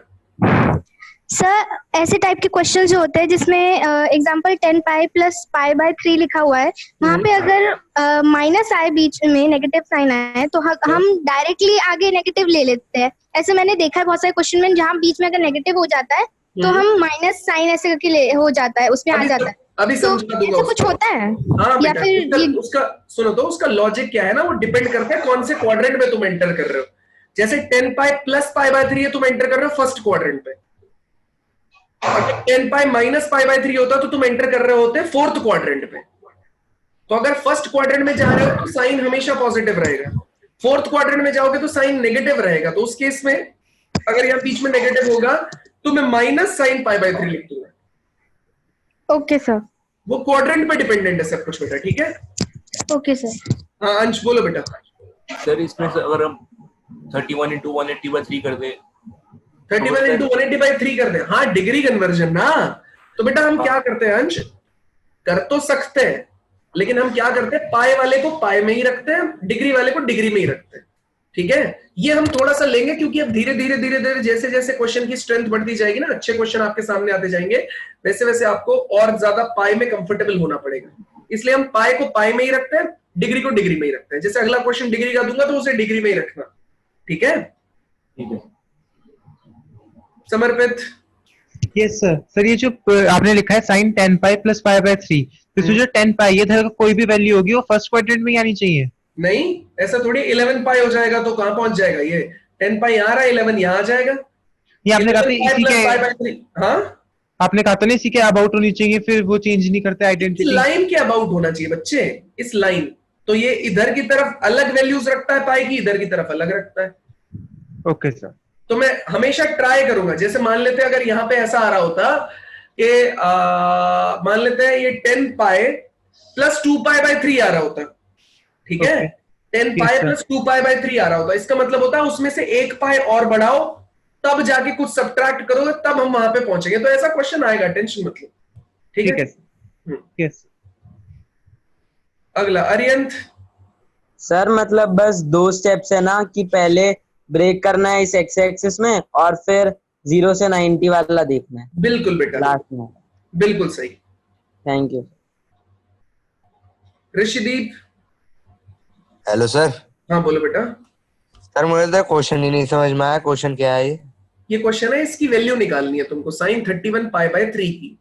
सर ऐसे टाइप के क्वेश्चन जो होते हैं जिसमें example 10 pi plus pi by 3 लिखा हुआ है, वहाँ पे अगर माइनस आए बीच में, नेगेटिव साइन आए, तो हम डायरेक्टली आगे नेगेटिव ले लेते हैं। ऐसे मैंने देखा है बहुत सारे क्वेश्चन में, जहाँ बीच में अगर नेगेटिव हो जाता है तो हम माइनस साइन ऐसे करके हो जाता है, उसमें आ जाता है। अभी तो समझा दूंगा ऐसा कुछ होता है? हाँ या बेटा, फिर उसका सुनो तो, उसका लॉजिक क्या है ना, वो डिपेंड करता है कौन से क्वाड्रेंट में तुम एंटर कर रहे हो। जैसे 10 पाई प्लस पाई बाय 3 है, तुम एंटर कर रहे हो फर्स्ट क्वाड्रेंट पे। अगर 10 पाई माइनस पाई बाय 3 होता तो तुम एंटर कर रहे होते फोर्थ क्वाड्रेंट पे। तो अगर फर्स्ट क्वाड्रेंट में जा रहे हो तो साइन हमेशा पॉजिटिव रहेगा, फोर्थ क्वाड्रेंट में जाओगे तो साइन नेगेटिव रहेगा। तो उस केस में अगर यहाँ बीच में नेगेटिव होगा तो मैं माइनस साइन पाई बाय 3 लिख दूंगा। Okay sir. वो क्वाड्रेंट पे डिपेंडेंट है सब कुछ बेटा, ठीक है। Okay sir. हाँ अंश बोलो बेटा। सर इसमें से अगर हम 31 into 180/3 कर दे, 31 into 180/3 कर दे, हाँ डिग्री कन्वर्जन ना। तो बेटा हम क्या करते हैं अंश, कर तो सकते हैं, लेकिन हम क्या करते हैं, पाई वाले को पाई में ही रखते हैं, डिग्री वाले को डिग्री में ही रखते हैं, ठीक है। ये हम थोड़ा सा लेंगे क्योंकि अब धीरे धीरे जैसे जैसे क्वेश्चन की स्ट्रेंथ बढ़ती जाएगी ना, अच्छे क्वेश्चन आपके सामने आते जाएंगे, वैसे वैसे आपको और ज्यादा पाई में कंफर्टेबल होना पड़ेगा। इसलिए हम पाई को पाई में ही रखते हैं, डिग्री को डिग्री में ही रखते हैं। जैसे अगला क्वेश्चन डिग्री का दूंगा तो उसे डिग्री में ही रखना, ठीक है। ठीक है समर्पित। Yes sir. सर ये जो आपने लिखा है sine 10 pi plus pi by 3, तो इसमें जो 10 पाई है इधर कोई भी वैल्यू होगी वो फर्स्ट क्वाड्रेंट में ही आनी चाहिए? नहीं ऐसा थोड़ी, 11 पाई हो जाएगा तो कहां पहुंच जाएगा ये? 10 पाई यहां रहा, 11 यहां आ जाएगा। ये आपने कहा था इसी के, हाँ आपने कहा था ना इसी के अबाउट होनी चाहिए, फिर वो चेंज नहीं करते आइडेंटिटी। लाइन के अबाउट होना चाहिए बच्चे, इस लाइन। तो ये इधर की तरफ अलग वैल्यूज रखता है पाई की, इधर की तरफ अलग रखता है। Okay sir. तो मैं हमेशा ट्राई करूंगा, जैसे मान लेते हैं अगर यहां पे ऐसा आ रहा होता कि मान लेते हैं ये 10 पाई प्लस 2 पाई बाय 3 आ रहा होता, ठीक है। 10 पाई प्लस 2 पाई बाय 3 आ रहा होता, इसका मतलब होता है उसमें से 1 पाई और बढ़ाओ, तब जाके कुछ सब्ट्रैक्ट करोगे, तब हम वहां पे पहुंचेंगे। तो ऐसा क्वेश्चन आएगा, टेंशन मत लो, ठीक है। यस। अगला अरियंत। सर मतलब बस 2 स्टेप्स है ना, कि पहले ब्रेक करना है इस एक्स एक्सिस में और फिर 0 से 90 वाला देखना है बिल्कुल बेटा, लास्ट में। बिल्कुल सही। Thank you. Rishideep, hello sir. हाँ बोलो बेटा। सर मुझे तो क्वेश्चन ही नहीं समझ में आया, क्वेश्चन क्या है ये क्वेश्चन है, इसकी वैल्यू निकालनी है तुमको, sin 31 पाई बाय 3 की,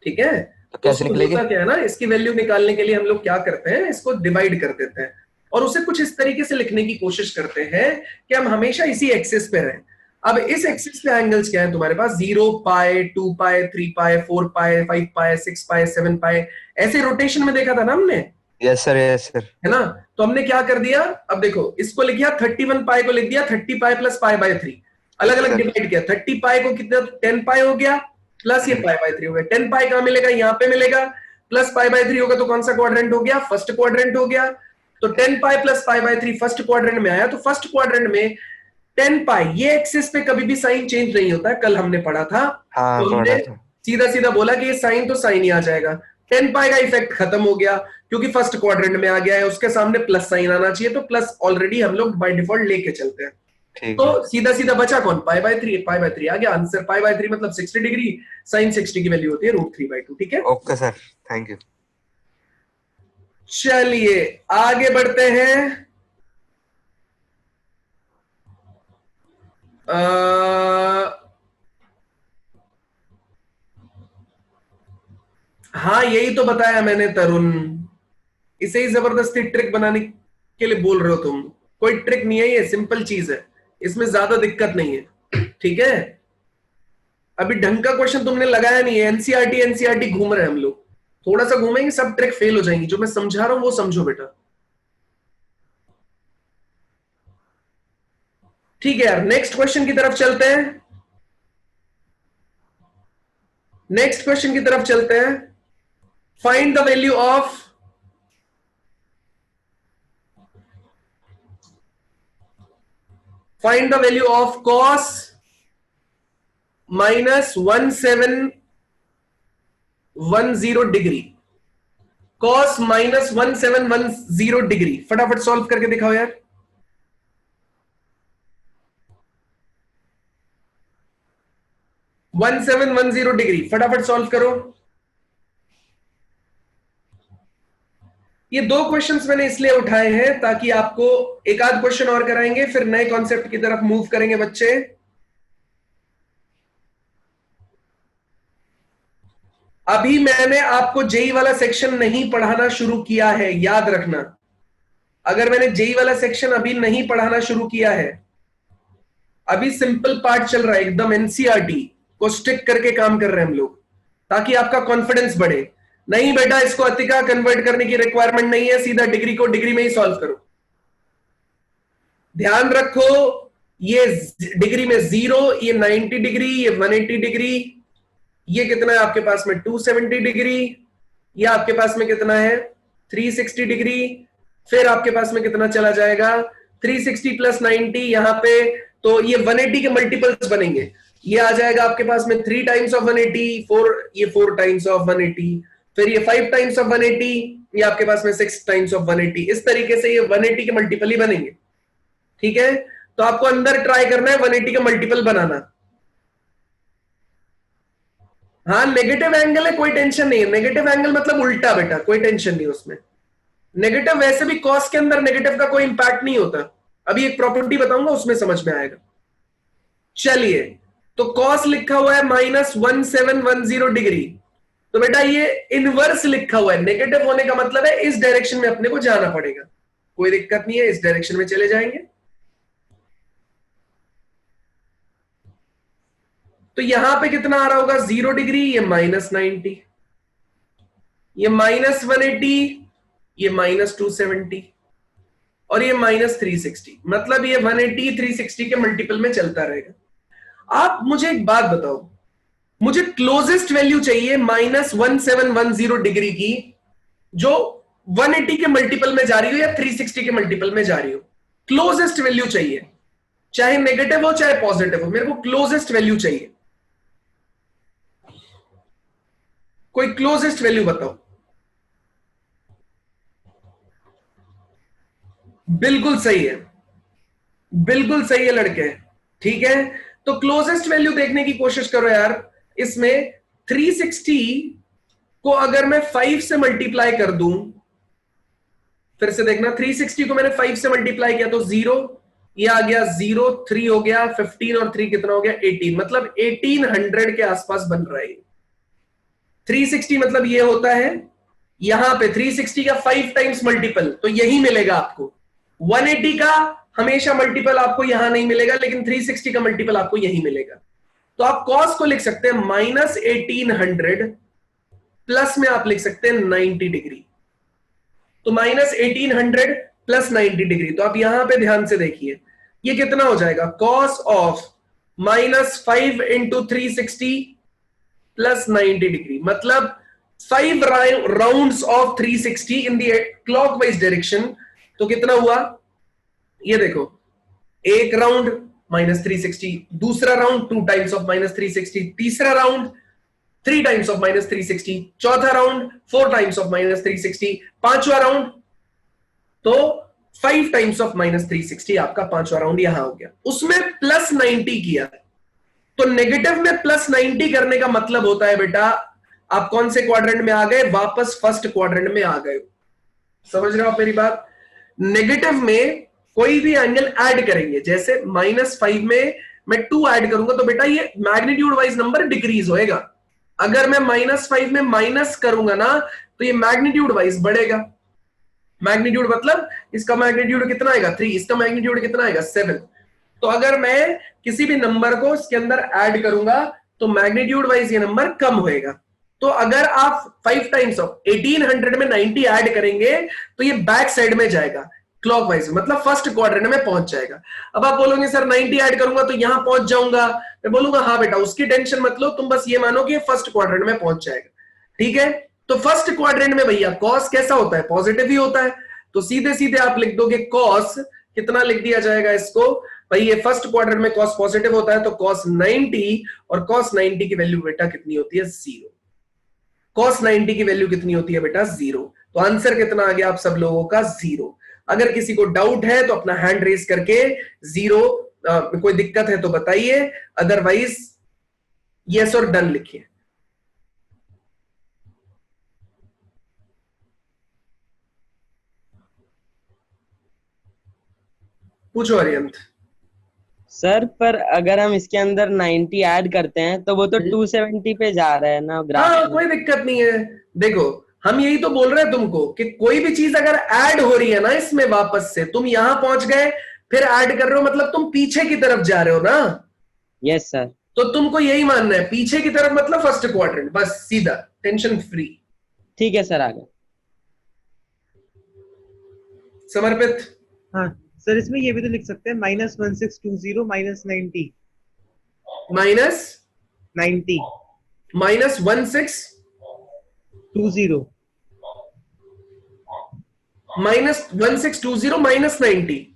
ठीक है। तो कैसे उसको निकलेगी? होता क्या है ना, इसकी वैल्यू निकालने के लिए हम लोग क्या करते हैं, इसको डिवाइड कर देते हैं और उसे कुछ इस तरीके से लिखने की कोशिश करते हैं कि हम हमेशा इसी एक्सिस पे रहें। अब इस एक्सिस पे एंगल्स क्या है तुम्हारे पास, 0 पाई, 2 पाई, 3 पाई, 4 पाई, 5 पाई, 6 पाई, 7 पाई, ऐसे रोटेशन में देखा था ना हमने, यस सर, यस सर। है ना। तो हमने क्या कर दिया, अब देखो इसको लिख दिया 31 पाई को लिख दिया 30 पाई प्लस पाई बाय 3, अलग अलग डिवाइड किया। 30 पाई को कितना, 10 पाई हो गया प्लस ये पाई बाय 3 हो गया। 10 पाई कहां मिलेगा, यहाँ पे मिलेगा, प्लस पाई बाय 3 होगा तो कौन सा क्वाड्रेंट हो गया, फर्स्ट क्वाड्रेंट हो गया। तो 10 pi plus pi by 3 first quadrant में आया। तो फर्स्ट क्वाड्रेंट में 10 पाई, ये एक्सिस पे कभी भी साइन चेंज नहीं होता है, कल हमने पढ़ा था। हाँ, तो हमने पढ़ा था। सीधा सीधा बोला कि ये साइन तो साइन ही आ जाएगा। 10 पाई का इफेक्ट खत्म हो गया क्योंकि फर्स्ट क्वाड्रेंट में आ गया है, उसके सामने प्लस साइन आना चाहिए, तो प्लस ऑलरेडी हम लोग बाय डिफॉल्ट लेके चलते हैं। ठीक तो है। सीधा सीधा बचा कौन, पाई बाय 3, पाई बाय 3 आ गया आंसर। पाई बाय 3 मतलब 60 डिग्री, साइन 60 की वैल्यू होती है √3/2, ठीक है। Okay sir, thank you. चलिए आगे बढ़ते हैं। हाँ यही तो बताया मैंने तरुण, इसे ही जबरदस्ती ट्रिक बनाने के लिए बोल रहे हो तुम। कोई ट्रिक नहीं है, ये सिंपल चीज है, इसमें ज्यादा दिक्कत नहीं है, ठीक है। अभी ढंग का क्वेश्चन तुमने लगाया नहीं है, एनसीईआरटी घूम रहे हैं हम लोग, थोड़ा सा घूमेंगे सब ट्रिक फेल हो जाएंगी। जो मैं समझा रहा हूं वो समझो बेटा, ठीक है यार। नेक्स्ट क्वेश्चन की तरफ चलते हैं, नेक्स्ट क्वेश्चन की तरफ चलते हैं। Find the value of cos -1710 degree. cos -1710 degree, फटाफट सॉल्व करके दिखाओ यार। 1710 डिग्री, फटाफट सॉल्व करो। ये 2 क्वेश्चंस मैंने इसलिए उठाए हैं ताकि आपको एक आध क्वेश्चन और कराएंगे, फिर नए कॉन्सेप्ट की तरफ मूव करेंगे बच्चे। अभी मैंने आपको जेई वाला सेक्शन नहीं पढ़ाना शुरू किया है, याद रखना। अगर मैंने जेई वाला सेक्शन अभी नहीं पढ़ाना शुरू किया है, अभी सिंपल पार्ट चल रहा है, एकदम एनसीईआरटी को स्टिक करके काम कर रहे हैं हम लोग, ताकि आपका कॉन्फिडेंस बढ़े। नहीं बेटा, इसको अतिका कन्वर्ट करने की रिक्वायरमेंट नहीं है, सीधा डिग्री को डिग्री में ही सॉल्व करो। ध्यान रखो, ये डिग्री में 0, ये 90 डिग्री, ये 180 डिग्री, ये कितना है आपके पास में 270 डिग्री, ये आपके पास में कितना है 360 डिग्री, फिर आपके पास में कितना चला जाएगा 360 प्लस 90 यहां पे, तो ये 180 के मल्टीपल्स बनेंगे। ये आ जाएगा आपके पास में 3 टाइम्स ऑफ 180, 4 टाइम्स ऑफ 180, फिर ये 5 टाइम्स ऑफ 180, ये आपके पास में 6 टाइम्स ऑफ 180। इस तरीके से ये 180 के मल्टीपल ही बनेंगे, ठीक है। तो आपको अंदर ट्राई करना है 180 का मल्टीपल बनाना। हाँ नेगेटिव एंगल है, कोई टेंशन नहीं है। नेगेटिव एंगल मतलब उल्टा बेटा, कोई टेंशन नहीं उसमें। नेगेटिव वैसे भी कॉस के अंदर नेगेटिव का कोई इंपैक्ट नहीं होता। अभी एक प्रॉपर्टी बताऊंगा, उसमें समझ में आएगा। चलिए, तो कॉस लिखा हुआ है -1710 डिग्री, तो बेटा ये इनवर्स लिखा हुआ है। नेगेटिव होने का मतलब है इस डायरेक्शन में अपने को जाना पड़ेगा, कोई दिक्कत नहीं है, इस डायरेक्शन में चले जाएंगे। तो यहां पे कितना आ रहा होगा 0 डिग्री, ये -90, ये -180, ये -270 और ये -360, मतलब ये 180 360 के मल्टीपल में चलता रहेगा। आप मुझे एक बात बताओ, मुझे क्लोजेस्ट वैल्यू चाहिए -1710 डिग्री की, जो 180 के मल्टीपल में जा रही हो या 360 के मल्टीपल में जा रही हो। क्लोजेस्ट वैल्यू चाहिए, चाहे नेगेटिव हो चाहे पॉजिटिव हो, मेरे को क्लोजेस्ट वैल्यू चाहिए। कोई क्लोजेस्ट वैल्यू बताओ। बिल्कुल सही है, बिल्कुल सही है लड़के, ठीक है। तो क्लोजेस्ट वैल्यू देखने की कोशिश करो यार। इसमें 360 को अगर मैं 5 से मल्टीप्लाई कर दूं, फिर से देखना, 360 को मैंने 5 से मल्टीप्लाई किया तो 0, ये आ गया 0, 3 हो गया 15 और 3 कितना हो गया 18, मतलब 1800 के आसपास बन रहा है। 360 मतलब ये होता है, यहां पे 360 का 5 टाइम्स मल्टीपल तो यही मिलेगा आपको। 180 का हमेशा मल्टीपल आपको यहां नहीं मिलेगा, लेकिन 360 का मल्टीपल आपको यही मिलेगा। तो आप कॉस को लिख सकते हैं -1800, प्लस में आप लिख सकते हैं 90 डिग्री। तो -1800 प्लस 90 डिग्री, तो आप यहां पे ध्यान से देखिए ये कितना हो जाएगा, cos of -5 into 360 plus 90 degree, मतलब 5 rounds of 360 in the clockwise direction. तो कितना हुआ, ये देखो, एक राउंड -360, दूसरा राउंड 2 टाइम्स ऑफ -360, तीसरा राउंड 3 टाइम्स ऑफ -360, चौथा राउंड 4 टाइम्स ऑफ -360, पांचवा राउंड तो 5 टाइम्स ऑफ -360, आपका पांचवा राउंड यहां हो गया। उसमें प्लस 90 किया, तो नेगेटिव में प्लस 90 करने का मतलब होता है बेटा आप कौन से क्वाड्रेंट में आ गए, वापस फर्स्ट क्वाड्रेंट में आ गए। समझ रहे हो आप मेरी बात? नेगेटिव में कोई भी एंगल ऐड करेंगे, जैसे -5 में मैं 2 ऐड करूंगा तो बेटा ये मैग्नीट्यूड वाइज नंबर डिक्रीज होएगा। अगर मैं -5 में माइनस करूंगा ना तो ये मैग्नीट्यूड वाइज बढ़ेगा। मैग्नीट्यूड मतलब इसका मैग्नीट्यूड कितना आएगा 3, इसका मैग्नीट्यूड कितना आएगा 7। तो अगर मैं किसी भी नंबर को इसके अंदर ऐड करूंगा तो मैग्नीट्यूड वाइज ये नंबर कम होएगा। तो अगर आप 5 टाइम्स ऑफ 1800 में 90 ऐड करेंगे तो ये बैक साइड में जाएगा क्लॉकवाइज, मतलब फर्स्ट क्वाड्रेंट में पहुंच जाएगा। अब आप बोलोगे सर 90 ऐड करूंगा तो यहां पहुंच जाऊंगा, मैं बोलूंगा हाँ बेटा उसकी टेंशन मत लो, तुम बस ये मानो कि फर्स्ट क्वाड्रेंट में पहुंच जाएगा। ठीक है, तो फर्स्ट क्वाड्रेंट में भैया कॉस कैसा होता है, पॉजिटिव ही होता है। तो सीधे सीधे आप लिख दोगे कॉस, कितना लिख दिया जाएगा इसको भाई, ये फर्स्ट क्वाड्रेंट में कॉस पॉजिटिव होता है तो कॉस 90, और कॉस 90 की वैल्यू बेटा कितनी होती है 0। कॉस 90 की वैल्यू कितनी होती है बेटा 0। तो आंसर कितना आ गया आप सब लोगों का 0। अगर किसी को डाउट है तो अपना हैंड रेज करके 0, कोई दिक्कत है तो बताइए, अदरवाइज यस और डन लिखिए। पूछो अरियंत। सर पर अगर हम इसके अंदर 90 ऐड करते हैं तो वो तो 270 पे जा रहा है ना ग्राफ हाँ में। कोई दिक्कत नहीं है, देखो हम यही तो बोल रहे हैं तुमको कि कोई भी चीज अगर ऐड हो रही है ना इसमें, वापस से तुम यहां पहुंच गए फिर ऐड कर रहे हो, मतलब तुम पीछे की तरफ जा रहे हो ना। Yes sir. तो तुमको यही मानना है पीछे की तरफ मतलब फर्स्ट क्वाड्रेंट, बस सीधा टेंशन फ्री। ठीक है सर, आगे। समर्पित। हाँ सर, इसमें ये भी तो लिख सकते हैं -1620 -90 -90 -1620 -1620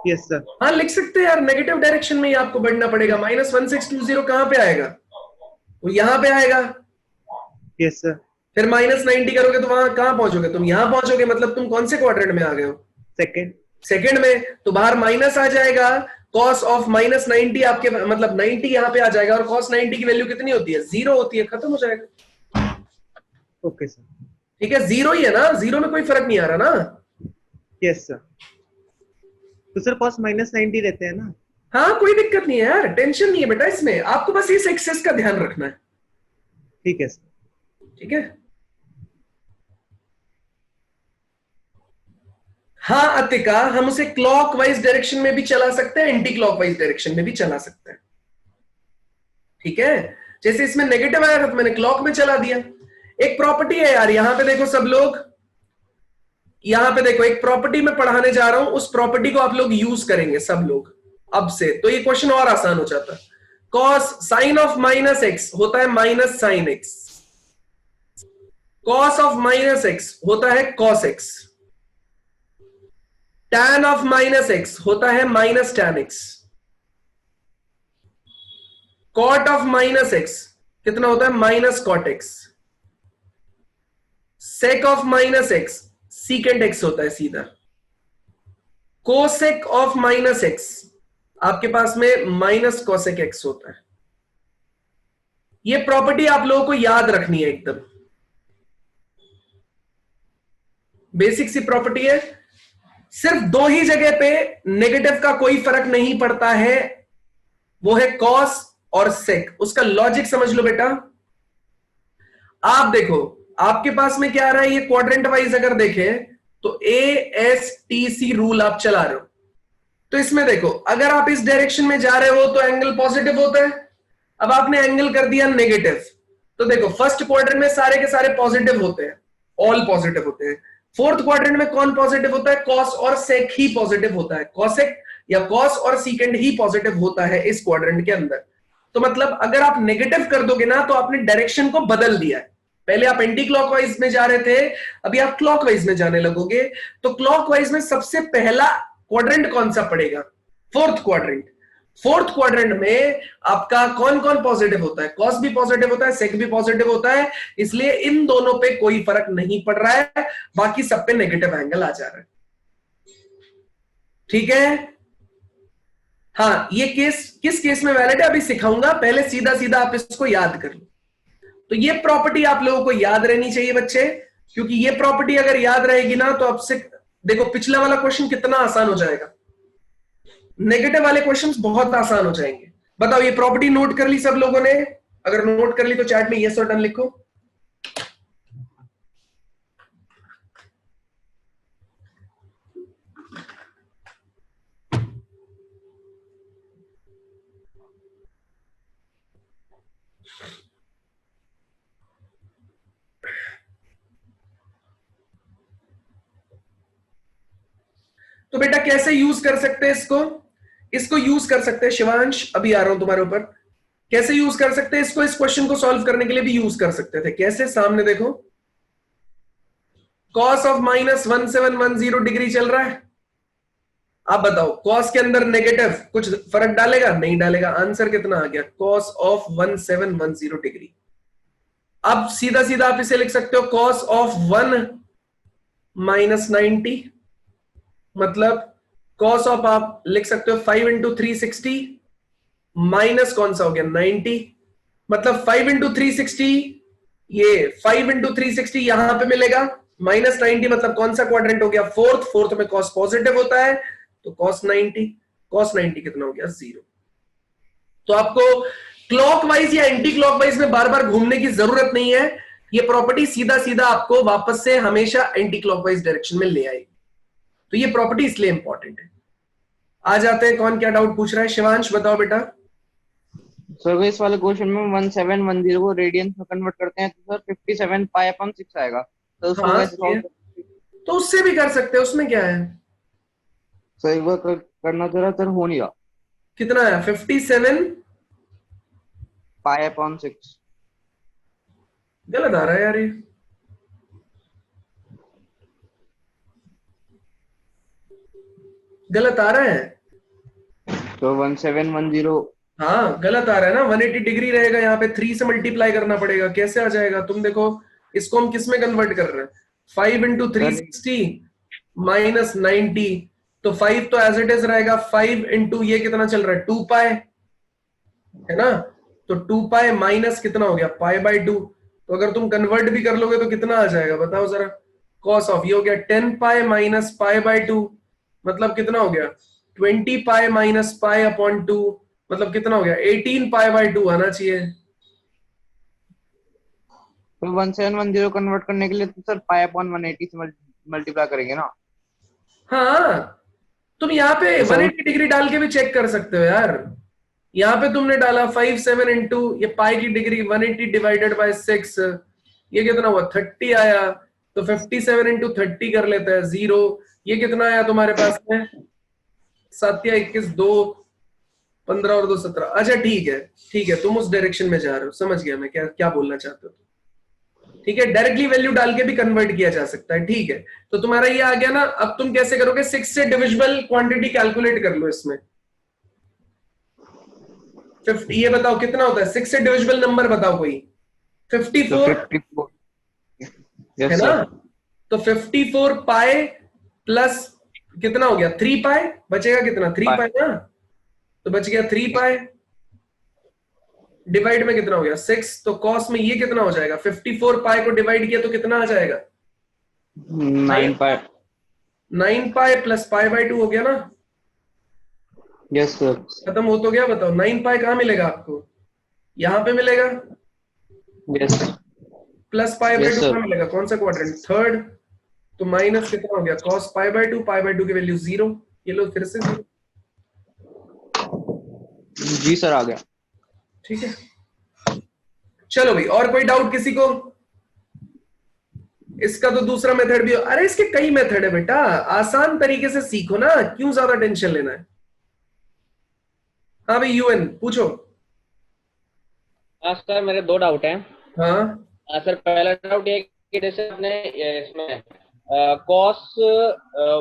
यस सर। हाँ लिख सकते हैं यार, नेगेटिव डायरेक्शन में ही आपको बढ़ना पड़ेगा। -1620 कहां पे आएगा, वो यहां पे आएगा। Yes sir. फिर -90 करोगे तो वहां कहां पहुंचोगे, तुम यहां पहुंचोगे, मतलब तुम कौन से क्वाड्रेंट में आ गए हो, सेकंड में। तो बाहर माइनस आ जाएगा, कॉस ऑफ -90 आपके मतलब 90 यहां पे आ जाएगा, और कॉस 90 की वैल्यू कितनी होती है 0 होती है, खत्म हो जाएगा। Okay sir. ठीक है, 0 ही है ना, 0 में कोई फर्क नहीं आ रहा ना। Yes sir. तो सर कॉस -90 रहते हैं ना। हाँ कोई दिक्कत नहीं है यार, टेंशन नहीं है बेटा इसमें, आपको बस इस एक्सेस का ध्यान रखना है। ठीक है सर। ठीक है। हाँ अतिका, हम उसे क्लॉकवाइज डायरेक्शन में भी चला सकते हैं, एंटी क्लॉकवाइज डायरेक्शन में भी चला सकते हैं। ठीक है, जैसे इसमें नेगेटिव आया था तो मैंने क्लॉक में चला दिया। एक प्रॉपर्टी है यार, यहां पे देखो सब लोग, यहां पे देखो एक प्रॉपर्टी में पढ़ाने जा रहा हूं, उस प्रॉपर्टी को आप लोग यूज करेंगे सब लोग अब से, तो ये क्वेश्चन और आसान हो जाता है। कॉस साइन ऑफ -x होता है -sin x, cos of -x होता है cos x, tan of -x होता है -tan x, cot of -x कितना होता है -cot x, sec of -x secant x होता है सीधा, cosec ऑफ -x आपके पास में माइनस कॉसेक एक्स होता है। ये प्रॉपर्टी आप लोगों को याद रखनी है, एकदम बेसिक सी प्रॉपर्टी है। सिर्फ दो ही जगह पे नेगेटिव का कोई फर्क नहीं पड़ता है, वो है कॉस और सेक। उसका लॉजिक समझ लो बेटा। आप देखो आपके पास में क्या आ रहा है, ये क्वाड्रेंट वाइज अगर देखें तो ASTC रूल आप चला रहे हो, तो इसमें देखो अगर आप इस डायरेक्शन में जा रहे हो तो एंगल पॉजिटिव होता है। अब आपने एंगल कर दिया नेगेटिव, तो देखो फर्स्ट क्वाड्रेंट में सारे के सारे पॉजिटिव होते हैं, ऑल पॉजिटिव होते हैं। फोर्थ क्वाड्रेंट में कौन पॉजिटिव होता है, कॉस और सेक ही पॉजिटिव होता है, कॉसेक या कॉस और सीकेंड ही पॉजिटिव होता है इस क्वाड्रेंट के अंदर। तो मतलब अगर आप नेगेटिव कर दोगे ना तो आपने डायरेक्शन को बदल दिया है। पहले आप एंटी क्लॉकवाइज में जा रहे थे, अभी आप क्लॉकवाइज में जाने लगोगे। तो क्लॉकवाइज में सबसे पहला क्वाड्रेंट कौन सा पड़ेगा, फोर्थ क्वाड्रेंट। फोर्थ क्वाड्रेंट में आपका कौन कौन पॉजिटिव होता है, कॉस भी पॉजिटिव होता है, सेक भी पॉजिटिव होता है, इसलिए इन दोनों पे कोई फर्क नहीं पड़ रहा है, बाकी सब पे नेगेटिव एंगल आ जा रहा है। ठीक है, हाँ ये केस किस केस में वैलिड है अभी सिखाऊंगा, पहले सीधा सीधा आप इसको याद कर लो। तो ये प्रॉपर्टी आप लोगों को याद रहनी चाहिए बच्चे, क्योंकि ये प्रॉपर्टी अगर याद रहेगी ना तो आपसे देखो पिछला वाला क्वेश्चन कितना आसान हो जाएगा, नेगेटिव वाले क्वेश्चंस बहुत आसान हो जाएंगे। बताओ ये प्रॉपर्टी नोट कर ली सब लोगों ने? अगर नोट कर ली तो चैट में यस और डन लिखो। तो बेटा कैसे यूज कर सकते हैं इसको यूज कर सकते हैं शिवांश, अभी आ रहा हूं तुम्हारे ऊपर। कैसे यूज कर सकते हैं इसको, इस क्वेश्चन को सॉल्व करने के लिए भी यूज कर सकते थे। कैसे, सामने देखो कॉस ऑफ -1710 डिग्री चल रहा है। आप बताओ कॉस के अंदर नेगेटिव कुछ फर्क डालेगा? नहीं डालेगा। आंसर कितना आ गया, कॉस ऑफ 1710 डिग्री। अब सीधा सीधा आप इसे लिख सकते हो कॉस ऑफ 1 -90, मतलब कॉस ऑफ आप लिख सकते हो 5 × 360 माइनस कौन सा हो गया 90, मतलब 5 × 360, ये 5 × 360 यहां पे मिलेगा, -90 मतलब कौन सा क्वाड्रेंट हो गया, फोर्थ में कॉस पॉजिटिव होता है तो cos 90 कितना हो गया 0। तो आपको क्लॉकवाइज या एंटी क्लॉकवाइज में बार बार घूमने की जरूरत नहीं है, ये प्रॉपर्टी सीधा सीधा आपको वापस से हमेशा एंटी क्लॉकवाइज डायरेक्शन में ले आएगी। तो ये प्रॉपर्टी इसलिए इंपॉर्टेंट है। आ जाते हैं कौन क्या डाउट पूछ रहा है, शिवांश बताओ बेटा। सर इस वाले क्वेश्चन में 1710 को रेडियंस में कन्वर्ट करते हैं तो सर 57 π/6 आएगा, तो उसको हाँ, कैसे solve तो उससे भी कर सकते हैं, उसमें क्या है। सर एक बार करना जरा सर, हो नहीं रहा। कितना है 57 π/6 गलत आ रहा है यार, ये गलत आ रहा है। तो 1710 हाँ गलत आ रहा है ना, 180 डिग्री रहेगा, यहाँ पे 3 से मल्टीप्लाई करना पड़ेगा, कैसे आ जाएगा। तुम देखो इसको हम किस में कन्वर्ट कर रहे हैं, 5 × 360 -90, तो 5 तो एज इट इज रहेगा, 5 × ये कितना चल रहा है 2π है ना, तो 2π माइनस कितना हो गया π/2। तो अगर तुम कन्वर्ट भी कर लोगे तो कितना आ जाएगा बताओ जरा, कॉस ऑफ ये हो गया 10π - π/2, मतलब कितना हो गया 20π - π/2, मतलब कितना हो गया 18π/2 आना चाहिए। तो 1710 कन्वर्ट करने के लिए तो सर π/180 से मल्टीप्लाई करेंगे ना। हाँ तुम यहाँ पे 180 डिग्री डाल के भी चेक कर सकते हो यार। यहाँ पे तुमने डाला 57 × ये पाई की डिग्री 180 डिवाइडेड बाय 6, ये कितना हुआ 30 आया, तो 57 × 30 कर लेता है 0, ये कितना आया तुम्हारे पास में 7 या 21 2 15 और 2 17। अच्छा ठीक है तुम उस डायरेक्शन में जा रहे हो, समझ गया मैं क्या बोलना चाहते हो। ठीक है, डायरेक्टली वैल्यू डाल के भी कन्वर्ट किया जा सकता है। ठीक है, तो तुम्हारा ये आ गया ना। अब तुम कैसे करोगे, 6 से डिविजिबल क्वांटिटी कैलकुलेट कर लो इसमें। 50 ये बताओ कितना होता है 6 से डिविजिबल नंबर बताओ कोई। 54 है ना, तो 54 पाई प्लस कितना हो गया 3π, बचेगा कितना 3π ना, तो बच गया 3 पाई, डिवाइड में कितना हो गया 6, तो कॉस में ये कितना हो जाएगा, 54 पाई को डिवाइड किया तो कितना आ जाएगा 9 पाई। 9 पाई प्लस पाई बाय 2 हो गया ना, यस सर। खत्म हो तो गया। बताओ 9 पाई कहाँ मिलेगा आपको, यहां पे मिलेगा, yes plus pi bye Yes, 2 sir. कहाँ मिलेगा, कौन सा क्वाड्रेंट, थर्ड, तो माइनस कितना हो गया cos pi by 2, pi by 2 की वैल्यू 0, ये लो फिर से 0। जी सर, आ गया। ठीक है, चलो भाई, और कोई डाउट किसी को? इसका तो दूसरा मेथड भी, अरे इसके कई मेथड है बेटा, आसान तरीके से सीखो ना, क्यों ज्यादा टेंशन लेना है। हाँ भाई यूएन पूछो। हाँ सर, मेरे 2 डाउट हैं। हाँ सर, पहला डाउट ये कि जैसे आपने इसमें कॉस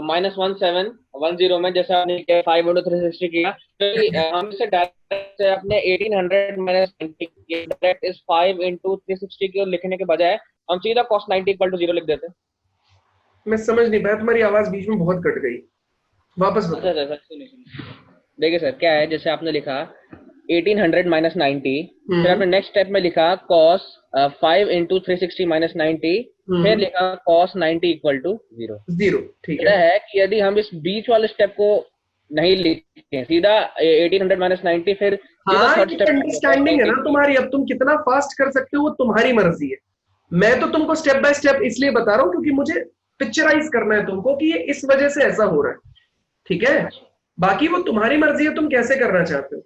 -1710 में जैसे आपने 5 × 360 किया, तो हम इसे डायरेक्ट अपने 1800 माइनस 90 डायरेक्ट इस 5 × 360 की लिखने के बजाय हम सीधा cos 90 = 0 लिख देते हैं। मैं समझ नहीं पाया, तुम्हारी आवाज बीच में बहुत कट गई, वापस बताओ। अच्छा सर, देखिए सर, क्या है, जैसे आपने लिखा 1800 माइनस 90, फिर आपने नेक्स्ट स्टेप में लिखा cos 5 × 360 माइनस 90, फिर लिखा cos 90 = 0। 0, ठीक यह है। है कि यदि हम इस बीच वाले स्टेप को नहीं लिखें, सीधा 1800 माइनस 90 फिर सीधा हाँ, थर्ड ये स्टेप अंडरस्टैंडिंग है ना तुम्हारी, अब तुम कितना फास्ट कर सकते हो वो तुम्हारी मर्जी है। मैं तो तुमको स्टेप बाय स्टेप इसलिए बता रहा हूँ क्योंकि मुझे पिक्चराइज करना है तुमको कि ये इस वजह से ऐसा हो रहा है, ठीक है। बाकी वो तुम्हारी मर्जी है, तुम कैसे करना चाहते हो।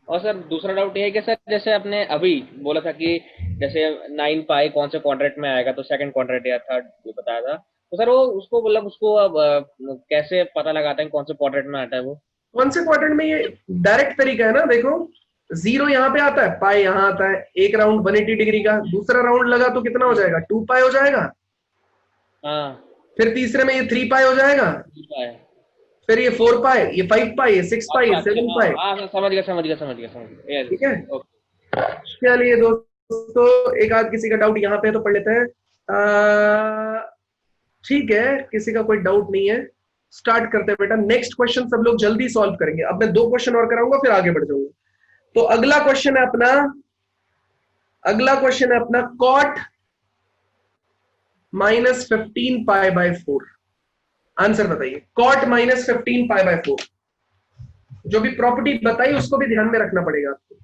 और सर दूसरा डाउट ये है कि सर जैसे आपने अभी बोला था कि जैसे 9 पाई कौन से क्वाड्रेंट में आएगा, तो सेकंड क्वाड्रेंट या थर्ड बताया था, तो सर वो उसको मतलब उसको अब कैसे पता लगाते हैं कौन से क्वाड्रेंट में आता है वो? कौन से क्वाड्रेंट में, ये डायरेक्ट तरीका है ना, देखो 0 यहाँ पे आता है, पाई यहाँ आता है, एक राउंड 180 डिग्री का, दूसरा राउंड लगा तो कितना हो जाएगा 2 पाई हो जाएगा, हाँ, फिर तीसरे में ये 3 पाई हो जाएगा, ठीक है। फिर ये 4 पाई, ये 5 पाई, ये 6 पाई, ये 7 पाई, हाँ, समझ गया। ठीक है। चलिए दोस्तों, एक आध किसी का डाउट यहाँ पे तो पढ़ लेते हैं। ठीक है, किसी का कोई डाउट नहीं है, स्टार्ट करते हैं बेटा। नेक्स्ट क्वेश्चन सब लोग जल्दी सॉल्व करेंगे। अब मैं 2 क्वेश्चन और कराऊंगा फिर आगे बढ़ जाऊंगा। तो अगला क्वेश्चन है अपना कॉट -15 पाई बाय 4। आंसर बताइए, कॉट -15 पाई बाय 4। जो भी प्रॉपर्टी बताई उसको भी ध्यान में रखना पड़ेगा आपको।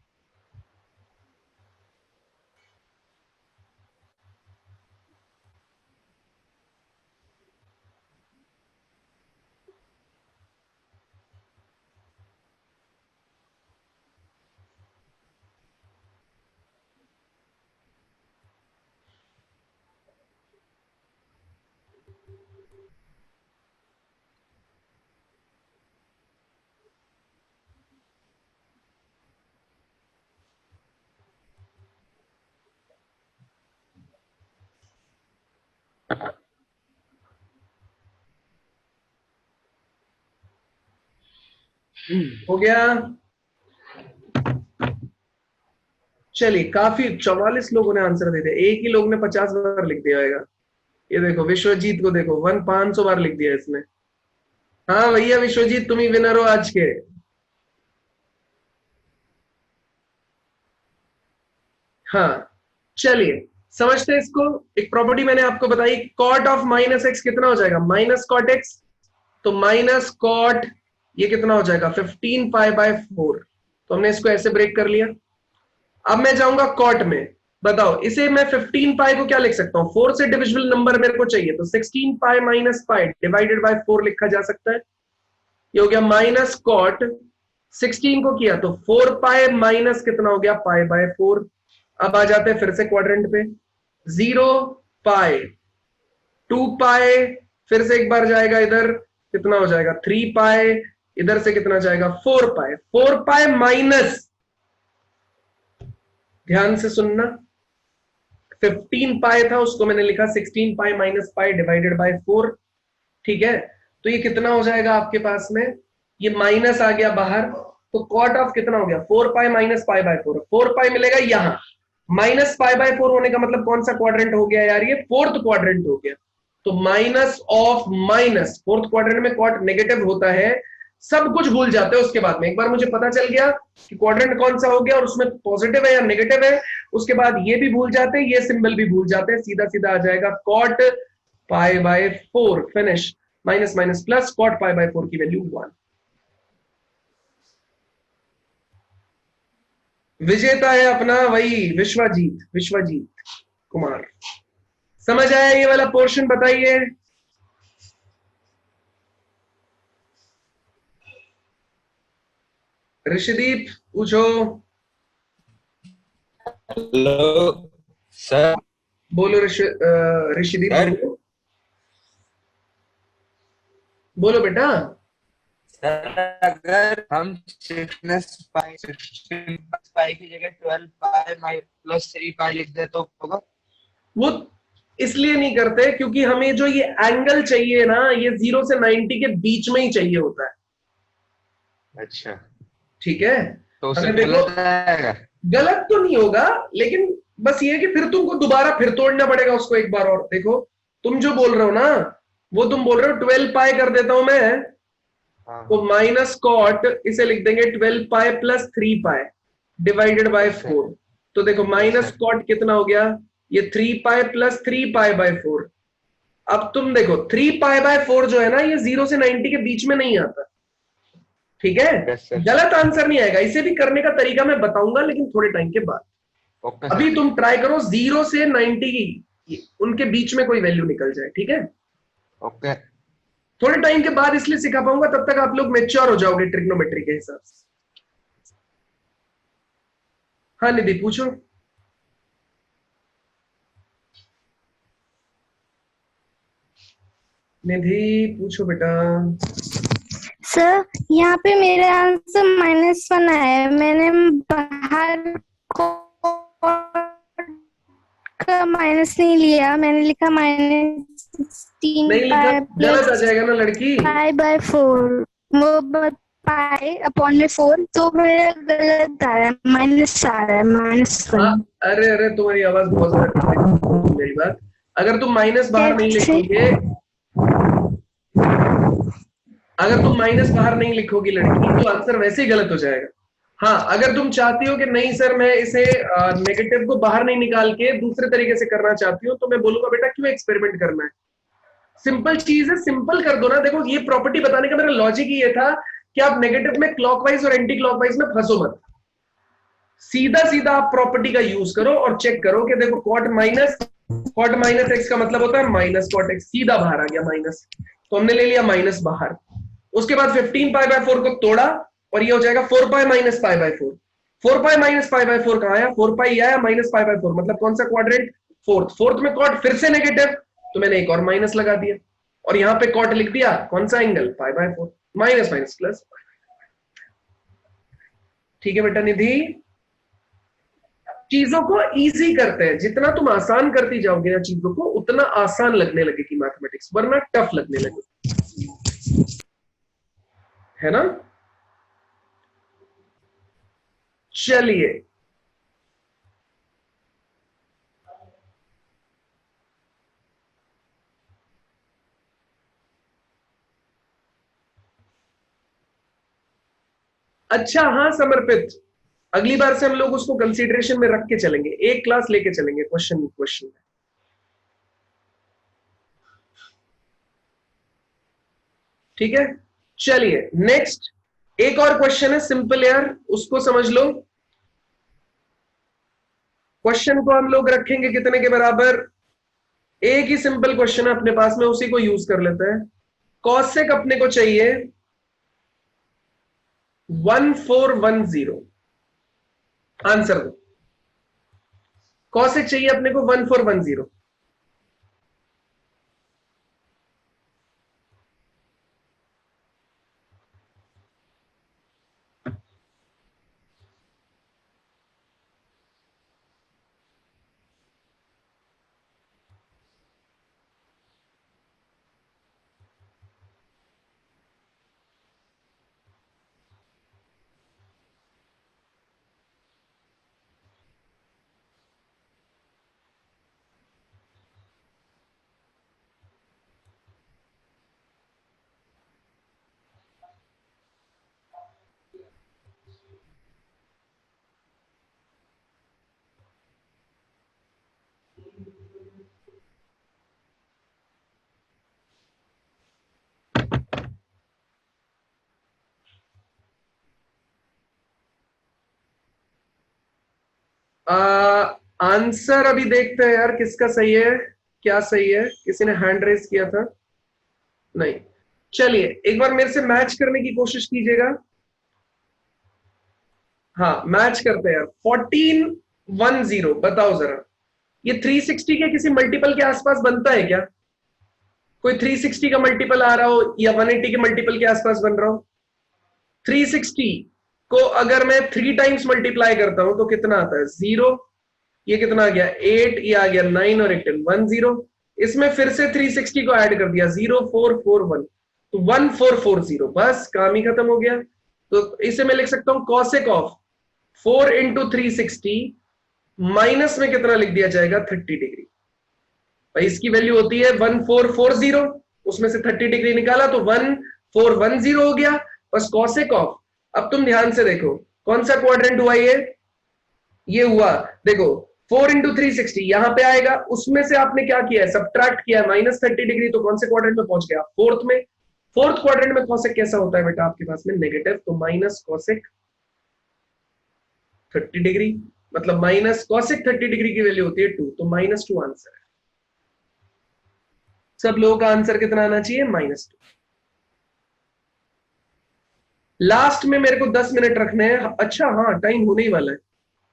हो गया। चलिए, काफी 44 लोगों ने आंसर दे दिया, एक ही लोग ने 50 बार लिख दिया होगा। ये देखो विश्वजीत को देखो, 500 बार लिख दिया इसने। हाँ भैया विश्वजीत, तुम ही विनर हो आज के। हाँ चलिए समझते हैं इसको। एक प्रॉपर्टी मैंने आपको बताई, कॉट ऑफ -x कितना हो जाएगा, -cot x, तो -cot ये कितना हो जाएगा 15 पाई बाय 4। तो हमने इसको ऐसे ब्रेक कर लिया। अब मैं जाऊंगा कॉट में, बताओ इसे मैं 15 पाई को क्या लिख सकता हूं, 4 से डिविजिबल नंबर मेरे को चाहिए, तो 16 pi minus pi divided bye 4 लिखा जा सकता है। ये हो गया -cot, 16 को किया तो 4 पाई माइनस कितना हो गया पाई बाय 4। अब आ जाते हैं फिर से क्वाड्रेंट पे, 0 पाई, 2 पाई, फिर से एक बार जाएगा इधर, कितना हो जाएगा 3 पाई, इधर से कितना जाएगा 4 पाई, 4 पाई माइनस, ध्यान से सुनना, 15 पाई था उसको मैंने लिखा 16 pi minus pi divided bye 4, ठीक है। तो ये कितना हो जाएगा आपके पास में, ये माइनस आ गया बाहर, तो कॉट ऑफ कितना हो गया 4 पाई माइनस पाई बाय 4, 4 पाई मिलेगा यहां, माइनस पाई बाय 4 होने का मतलब कौन सा क्वाड्रेंट हो गया यार, ये फोर्थ क्वाड्रेंट हो गया। तो minus of minus, fourth quadrant में कॉट नेगेटिव होता है, सब कुछ भूल जाते हैं उसके बाद में। एक बार मुझे पता चल गया कि क्वाड्रेंट कौन सा हो गया और उसमें पॉजिटिव है या नेगेटिव है, उसके बाद ये भी भूल जाते हैं, ये सिंबल भी भूल जाते हैं, सीधा सीधा आ जाएगा cot pi by 4, finish. Minus minus plus, cot pi by 4 की वैल्यू 1। विजेता है अपना वही विश्वजीत, विश्वजीत कुमार। समझ आया ये वाला पोर्शन? बताइए। ऋषिदीप पूछो। Hello sir. बोलो ऋषिदीप सर। बोलो। बोलो बेटा। सर अगर हम 16 पाई की जगह 12 पाई प्लस 3 पाई लिख दे तो होगा? वो इसलिए नहीं करते क्योंकि हमें जो ये एंगल चाहिए ना, ये 0 से 90 के बीच में ही चाहिए होता है। अच्छा, ठीक है, तो उसे अगर देखो गलत आएगा? गलत तो नहीं होगा, लेकिन बस ये है कि फिर तुमको दोबारा फिर तोड़ना पड़ेगा उसको एक बार और। देखो तुम जो बोल रहे हो ना, वो तुम बोल रहे हो 12 पाई कर देता हूं मैं, हाँ तो माइनस कॉट इसे लिख देंगे 12 पाई प्लस 3 पाई डिवाइडेड बाय 4। तो देखो माइनस कॉट कितना हो गया, ये 3 पाई प्लस 3 पाई बाय 4। अब तुम देखो 3 पाई बाय 4 जो है ना, ये 0 से 90 के बीच में नहीं आता। ठीक है, Yes, sir. गलत आंसर नहीं आएगा। इसे भी करने का तरीका मैं बताऊंगा, लेकिन थोड़े टाइम के बाद। ओके अभी तुम ट्राई करो 0 से 90 की उनके बीच में कोई वैल्यू निकल जाए। ठीक है, ओके। थोड़े टाइम के बाद इसलिए सिखा पाऊंगा, तब तक आप लोग मेच्योर हो जाओगे ट्रिग्नोमेट्री के हिसाब से। हाँ निधि पूछो। निधि पूछो बेटा। सर यहाँ पे मेरा आंसर -1 है। मैंने बाहर का माइनस नहीं लिया, मैंने लिखा -16 नहीं लिखा, पाई गलत आ प्लस जाएगा ना लड़की। पाई बाय 4, वो पाई अपॉन में 4, तो मेरा गलत आ रहा है, माइनस आ रहा है, हाँ, -1। अरे अरे तुम्हारी आवाज बहुत ज्यादा कट रही है। सुनो मेरी बात, अगर तुम माइनस बाहर नहीं कैसे? लिखोगे, अगर तुम माइनस बाहर नहीं लिखोगी लड़की, तो आंसर वैसे ही गलत हो जाएगा। हाँ, अगर तुम चाहती हो कि नहीं सर मैं इसे नेगेटिव को बाहर नहीं निकाल के दूसरे तरीके से करना चाहती हूँ, तो मैं बोलूंगा बेटा क्यों एक्सपेरिमेंट करना है, सिंपल चीज है, सिंपल कर दो ना। देखो ये प्रॉपर्टी बताने का मेरा लॉजिक ही ये था कि आप नेगेटिव में क्लॉकवाइज और एंटी क्लॉकवाइज में फंसो मत। सीधा सीधा आप प्रॉपर्टी का यूज करो और चेक करो कि देखो कॉट माइनस एक्स का मतलब होता है माइनस कॉट एक्स, सीधा बाहर आ गया माइनस, तो हमने ले लिया माइनस बाहर। उसके बाद 15 पाई बाय 4 को तोड़ा और ये हो जाएगा 4 pi minus pi by 4। 4 pi minus pi by 4 कहां आया, 4 पाई आया माइनस पाई बाय 4, मतलब कौन सा क्वाड्रेंट, फोर्थ में कॉट फिर से नेगेटिव, तो मैंने एक और माइनस लगा दिया और यहां पे कॉट लिख दिया कौन सा angle, pi by 4, minus minus plus. ठीक है बेटा निधि, चीजों को इजी करते हैं, जितना तुम आसान करती जाओगे ना चीजों को, उतना आसान लगने लगेगी मैथमेटिक्स, वरना टफ लगने लगेगी, है ना। चलिए अच्छा, हाँ समर्पित, अगली बार से हम लोग उसको कंसीडरेशन में रख के चलेंगे, एक क्लास लेके चलेंगे क्वेश्चन क्वेश्चन में। ठीक है, चलिए नेक्स्ट एक और क्वेश्चन है सिंपल यार, उसको समझ लो। क्वेश्चन को हम लोग रखेंगे कितने के बराबर, एक ही सिंपल क्वेश्चन है अपने पास में, उसी को यूज कर लेते हैं। कॉसेक अपने को चाहिए 1410, आंसर दो। कॉसेक चाहिए अपने को 1410। आंसर अभी देखते हैं यार किसका सही है, क्या सही है। किसी ने हैंड रेस किया था? नहीं। चलिए एक बार मेरे से मैच करने की कोशिश कीजिएगा। हाँ मैच करते हैं यार। 1410 बताओ जरा, ये 360 के किसी मल्टीपल के आसपास बनता है क्या? कोई 360 का मल्टीपल आ रहा हो या 180 के मल्टीपल के आसपास बन रहा हो? 360 को अगर मैं 3 टाइम्स मल्टीप्लाई करता हूं तो कितना आता है? 0। ये कितना आ गया? 8। ये आ गया 9 और 1 10। इसमें फिर से 360 को ऐड कर दिया, 0 4 4 1, तो 1440। बस काम ही खत्म हो गया। तो इसे मैं लिख सकता हूं कॉसेक ऑफ 4 इंटू 360 माइनस में कितना लिख दिया जाएगा? 30 डिग्री। भाई इसकी वैल्यू होती है 1440, उसमें से 30 डिग्री निकाला तो 1410 हो गया। बस कॉसेक ऑफ, अब तुम ध्यान से देखो कौन सा क्वाड्रेंट हुआ ये हुआ देखो 4 इंटू 360 यहां पे आएगा, उसमें से आपने क्या किया है? सब्ट्रैक्ट किया है -30 डिग्री, तो कौन से क्वाड्रेंट में पहुंच गया? फोर्थ में। फोर्थ क्वाड्रेंट में कॉसेक कैसा होता है बेटा आपके पास में? नेगेटिव, तो माइनस कॉसेक 30 डिग्री, मतलब माइनस कॉसेक 30 डिग्री की वैल्यू होती है 2, तो -2 आंसर है। सब लोगों का आंसर कितना आना चाहिए? -2। लास्ट में मेरे को 10 मिनट रखने हैं। अच्छा हाँ टाइम होने ही वाला है।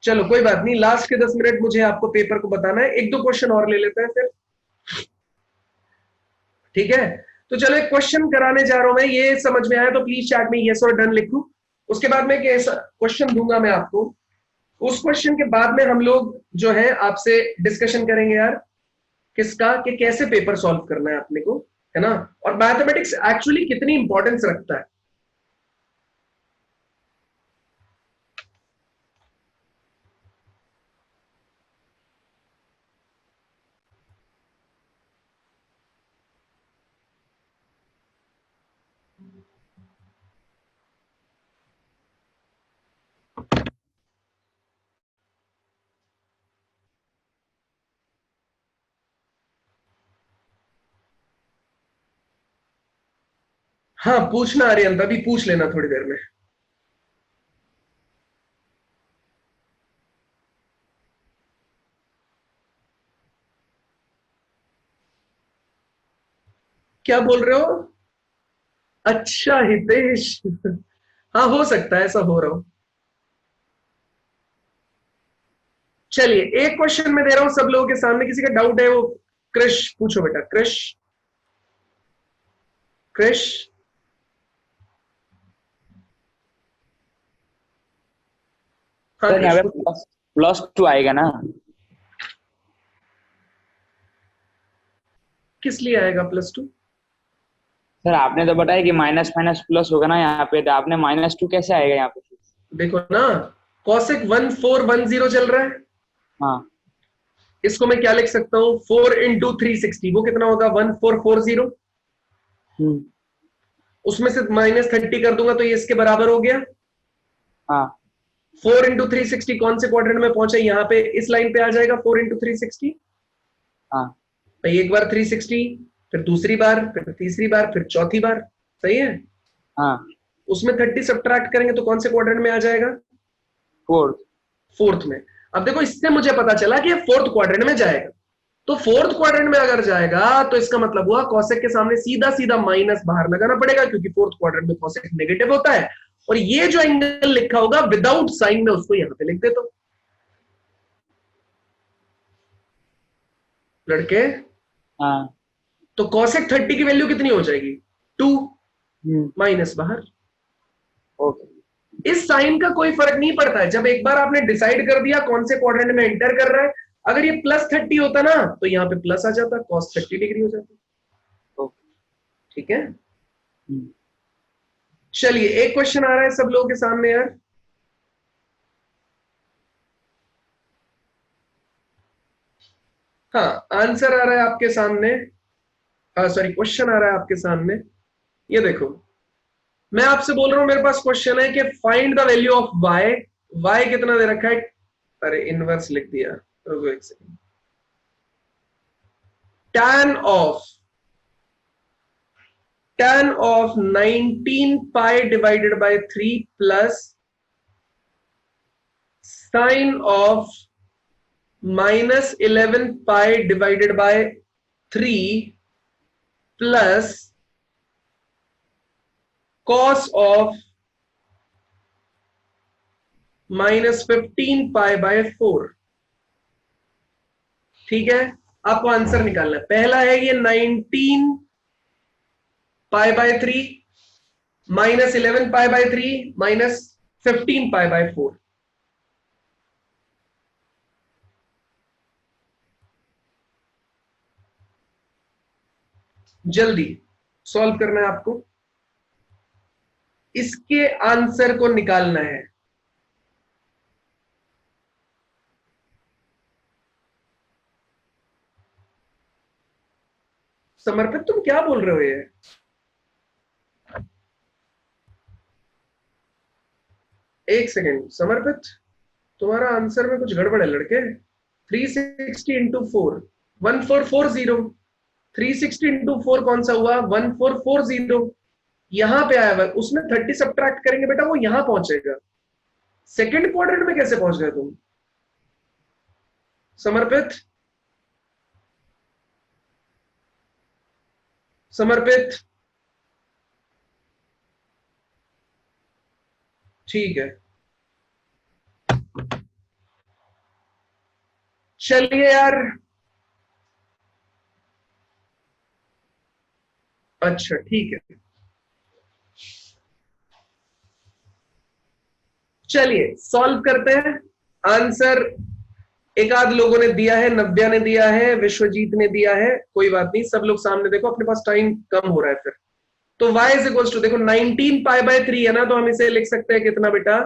चलो कोई बात नहीं, लास्ट के 10 मिनट मुझे आपको पेपर को बताना है। 1-2 क्वेश्चन और ले लेते हैं फिर, ठीक है? तो चलो एक क्वेश्चन कराने जा रहा हूं मैं, ये समझ में आया तो प्लीज चैट में यस और डन लिखूं। उसके बाद में क्वेश्चन दूंगा मैं आपको। उस क्वेश्चन के बाद में हम लोग जो है आपसे डिस्कशन करेंगे यार, किसका, कि कैसे पेपर सॉल्व करना है अपने को, है ना? और मैथमेटिक्स एक्चुअली कितनी इंपॉर्टेंस रखता है। हाँ पूछना आर्यन, अभी पूछ लेना थोड़ी देर में। क्या बोल रहे हो? अच्छा हितेश हाँ हो सकता है ऐसा हो रहा हो। चलिए एक क्वेश्चन मैं दे रहा हूं सब लोगों के सामने, किसी का डाउट है वो क्रिश पूछो बेटा। क्रिश क्रिश हाँ सर यहाँ क्रिश पे +2 आएगा ना? किस लिए आएगा +2? सर आपने तो बताया कि माइनस माइनस प्लस होगा ना यहाँ पे, तो आपने -2 कैसे आएगा यहाँ पे? देखो ना कॉसेक 1410 चल रहा है। हाँ इसको मैं क्या लिख सकता हूं? 4 इंटू 360, वो कितना होगा? 1440। उसमें से -30 कर दूंगा तो ये इसके बराबर हो गया। हाँ 4 इंटू 360 कौन से क्वाड्रेंट में पहुंचा? यहाँ पे इस लाइन पे आ जाएगा 4 इंटू 360। हाँ भाई एक बार 360, फिर दूसरी बार, फिर तीसरी बार, फिर चौथी बार, सही है? हाँ उसमें 30 सब्ट्रैक्ट करेंगे तो कौन से क्वाड्रेंट में आ जाएगा? फोर्थ में। अब देखो इससे मुझे पता चला कि ये फोर्थ क्वाड्रेंट में जाएगा, तो फोर्थ क्वाड्रेंट में अगर जाएगा तो इसका मतलब हुआ कॉसेक के सामने सीधा सीधा माइनस बाहर लगाना पड़ेगा, क्योंकि फोर्थ क्वाड्रेंट में कॉसेक नेगेटिव होता है। और ये जो एंगल लिखा होगा विदाउट साइन में उसको यहां पे लिख देता हूं लड़के। हाँ तो कॉसेक 30 की वैल्यू कितनी हो जाएगी? 2 माइनस बाहर। ओके इस साइन का कोई फर्क नहीं पड़ता है, जब एक बार आपने डिसाइड कर दिया कौन से क्वाड्रेंट में एंटर कर रहा है। अगर ये +30 होता ना तो यहाँ पे प्लस आ जाता, cos 30 डिग्री हो जाती। ठीक है चलिए एक क्वेश्चन आ रहा है सब लोगों के सामने यार। हाँ आंसर आ रहा है आपके सामने, सॉरी क्वेश्चन आ रहा है आपके सामने। ये देखो मैं आपसे बोल रहा हूं, मेरे पास क्वेश्चन है कि find the value of y। y कितना दे रखा है? अरे इनवर्स लिख दिया, रुको एक second. tan of 19 pi divided by 3 plus sin of -11 pi divided by 3 plus cos of -15 pi by 4। ठीक है, आपको आंसर निकालना है। पहला है ये 19 पाई by 3 -11 pi by 3 -15 pi by 4। जल्दी सॉल्व करना है आपको, इसके आंसर को निकालना है। समर्पित तुम क्या बोल रहे हो ये? एक सेकेंड समर्पित, तुम्हारा आंसर में कुछ गड़बड़ है लड़के। 360 इंटू 4 1440। 360 इंटू 4 कौन सा हुआ? 1440। यहां पे आया हुआ, उसमें 30 सब्ट्रैक्ट करेंगे बेटा वो यहां पहुंचेगा। सेकंड क्वाड्रेंट में कैसे पहुंच गए तुम समर्पित? समर्पित ठीक है, चलिए यार। अच्छा ठीक है, चलिए सॉल्व करते हैं। आंसर एक आध लोगों ने दिया है, नव्या ने दिया है, विश्वजीत ने दिया है, कोई बात नहीं, सब लोग सामने देखो, अपने पास टाइम कम हो रहा है फिर। तो y इज इक्वल टू, देखो 19 पाई बाय 3 है ना, तो हम इसे लिख सकते हैं कितना बेटा?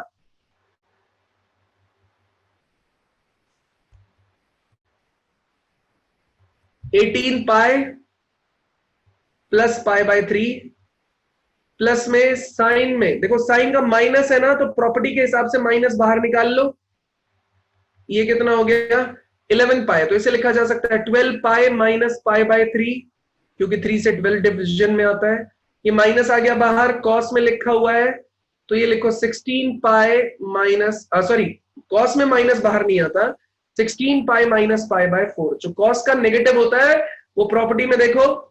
18 पाई प्लस पाई बाय 3 प्लस में साइन में, देखो साइन का माइनस है ना, तो प्रॉपर्टी के हिसाब से माइनस बाहर निकाल लो। ये कितना हो गया? 11 पाई, तो इसे लिखा जा सकता है 12 पाई माइनस पाई बाय 3, क्योंकि 3 से 12 डिवीजन में आता है। ये माइनस आ गया बाहर, कॉस में लिखा हुआ है, तो ये लिखो 16 पाई माइनस, सॉरी कॉस में माइनस बाहर नहीं आता, 16 पाई माइनस पाई बाय 4। जो कॉस का नेगेटिव होता है वो प्रॉपर्टी में देखो,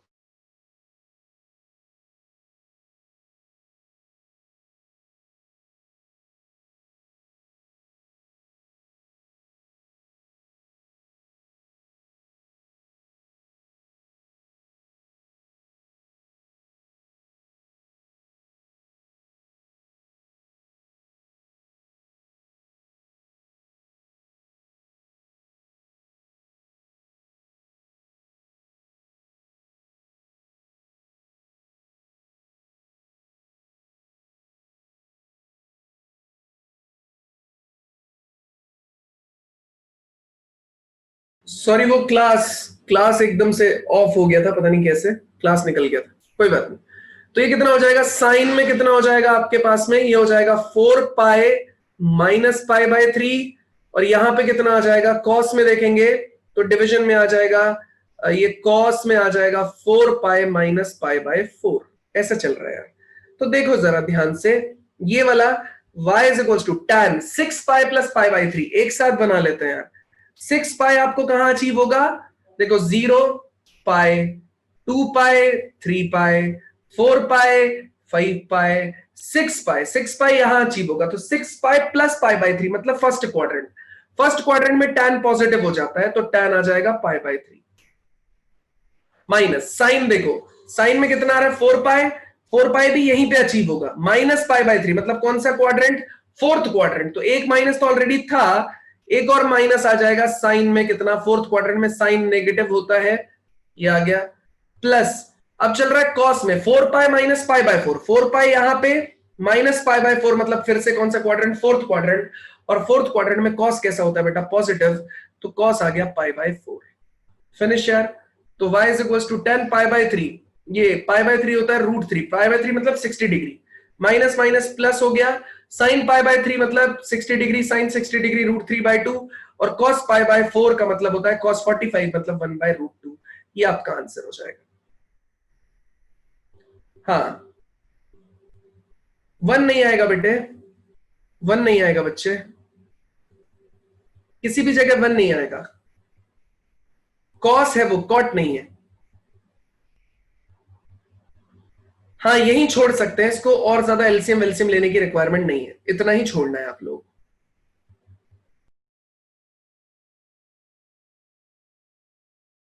सॉरी वो क्लास एकदम से ऑफ हो गया था, पता नहीं कैसे क्लास निकल गया था, कोई बात नहीं। तो ये कितना हो जाएगा? साइन में कितना हो जाएगा आपके पास में? ये हो जाएगा 4 पाई माइनस पाई बाय 3, और यहां पे कितना आ जाएगा? कॉस में देखेंगे तो डिवीजन में आ जाएगा, ये कॉस में आ जाएगा 4 पाई माइनस पाई बाय 4। ऐसा चल रहा है यार, तो देखो जरा ध्यान से, ये वाला y is equal to tan 6 pi plus pi by 3, एक साथ बना लेते हैं यार। 6 पाई आपको कहां अचीव होगा? देखो 0 पाई, 2 पाई, 3 पाई, 4 पाई, 5 पाई, 6 पाई। 6 पाई यहां अचीव होगा, तो 6 पाई प्लस पाई बाय 3 मतलब फर्स्ट क्वाड्रेंट। फर्स्ट क्वाड्रेंट में tan पॉजिटिव हो जाता है, तो tan आ जाएगा पाई बाय 3 माइनस साइन। देखो साइन में कितना आ रहा है? 4 पाई, 4 पाई भी यहीं पे अचीव होगा, माइनस पाई बाय 3 मतलब कौन सा क्वाड्रेंट? Fourth quadrant. तो एक माइनस तो ऑलरेडी था, एक और माइनस आ जाएगा साइन में, कितना? फोर्थ क्वाड्रेंट में साइन नेगेटिव होता है, ये आ गया प्लस। अब चल रहा है कॉस में 4 पाई माइनस पाई बाय 4, 4 पाई यहां पे माइनस पाई बाय 4 मतलब फिर से कौन सा क्वाड्रेंट? Fourth quadrant. और फोर्थ क्वाड्रेंट में कॉस कैसा होता है बेटा? पॉजिटिव, तो कॉस आ गया पाई बाय 4। फिनिश यार। तो y is equal to 10 pi by 3, ये पाई बाय 3 होता है √3, पाई बाय 3 मतलब 60 डिग्री, माइनस माइनस प्लस हो गया, साइन पाई बाय 3 मतलब 60 डिग्री, साइन 60 डिग्री √3/2, और cos पाई बाय 4 का मतलब होता है cos 45 मतलब 1/√2। ये आपका आंसर हो जाएगा। हाँ 1 नहीं आएगा बेटे, 1 नहीं आएगा बच्चे, किसी भी जगह 1 नहीं आएगा, कॉस है वो, कॉट नहीं है। हाँ यही छोड़ सकते हैं इसको, और ज्यादा एलसीएम वेलसीएम लेने की रिक्वायरमेंट नहीं है, इतना ही छोड़ना है आप लोग।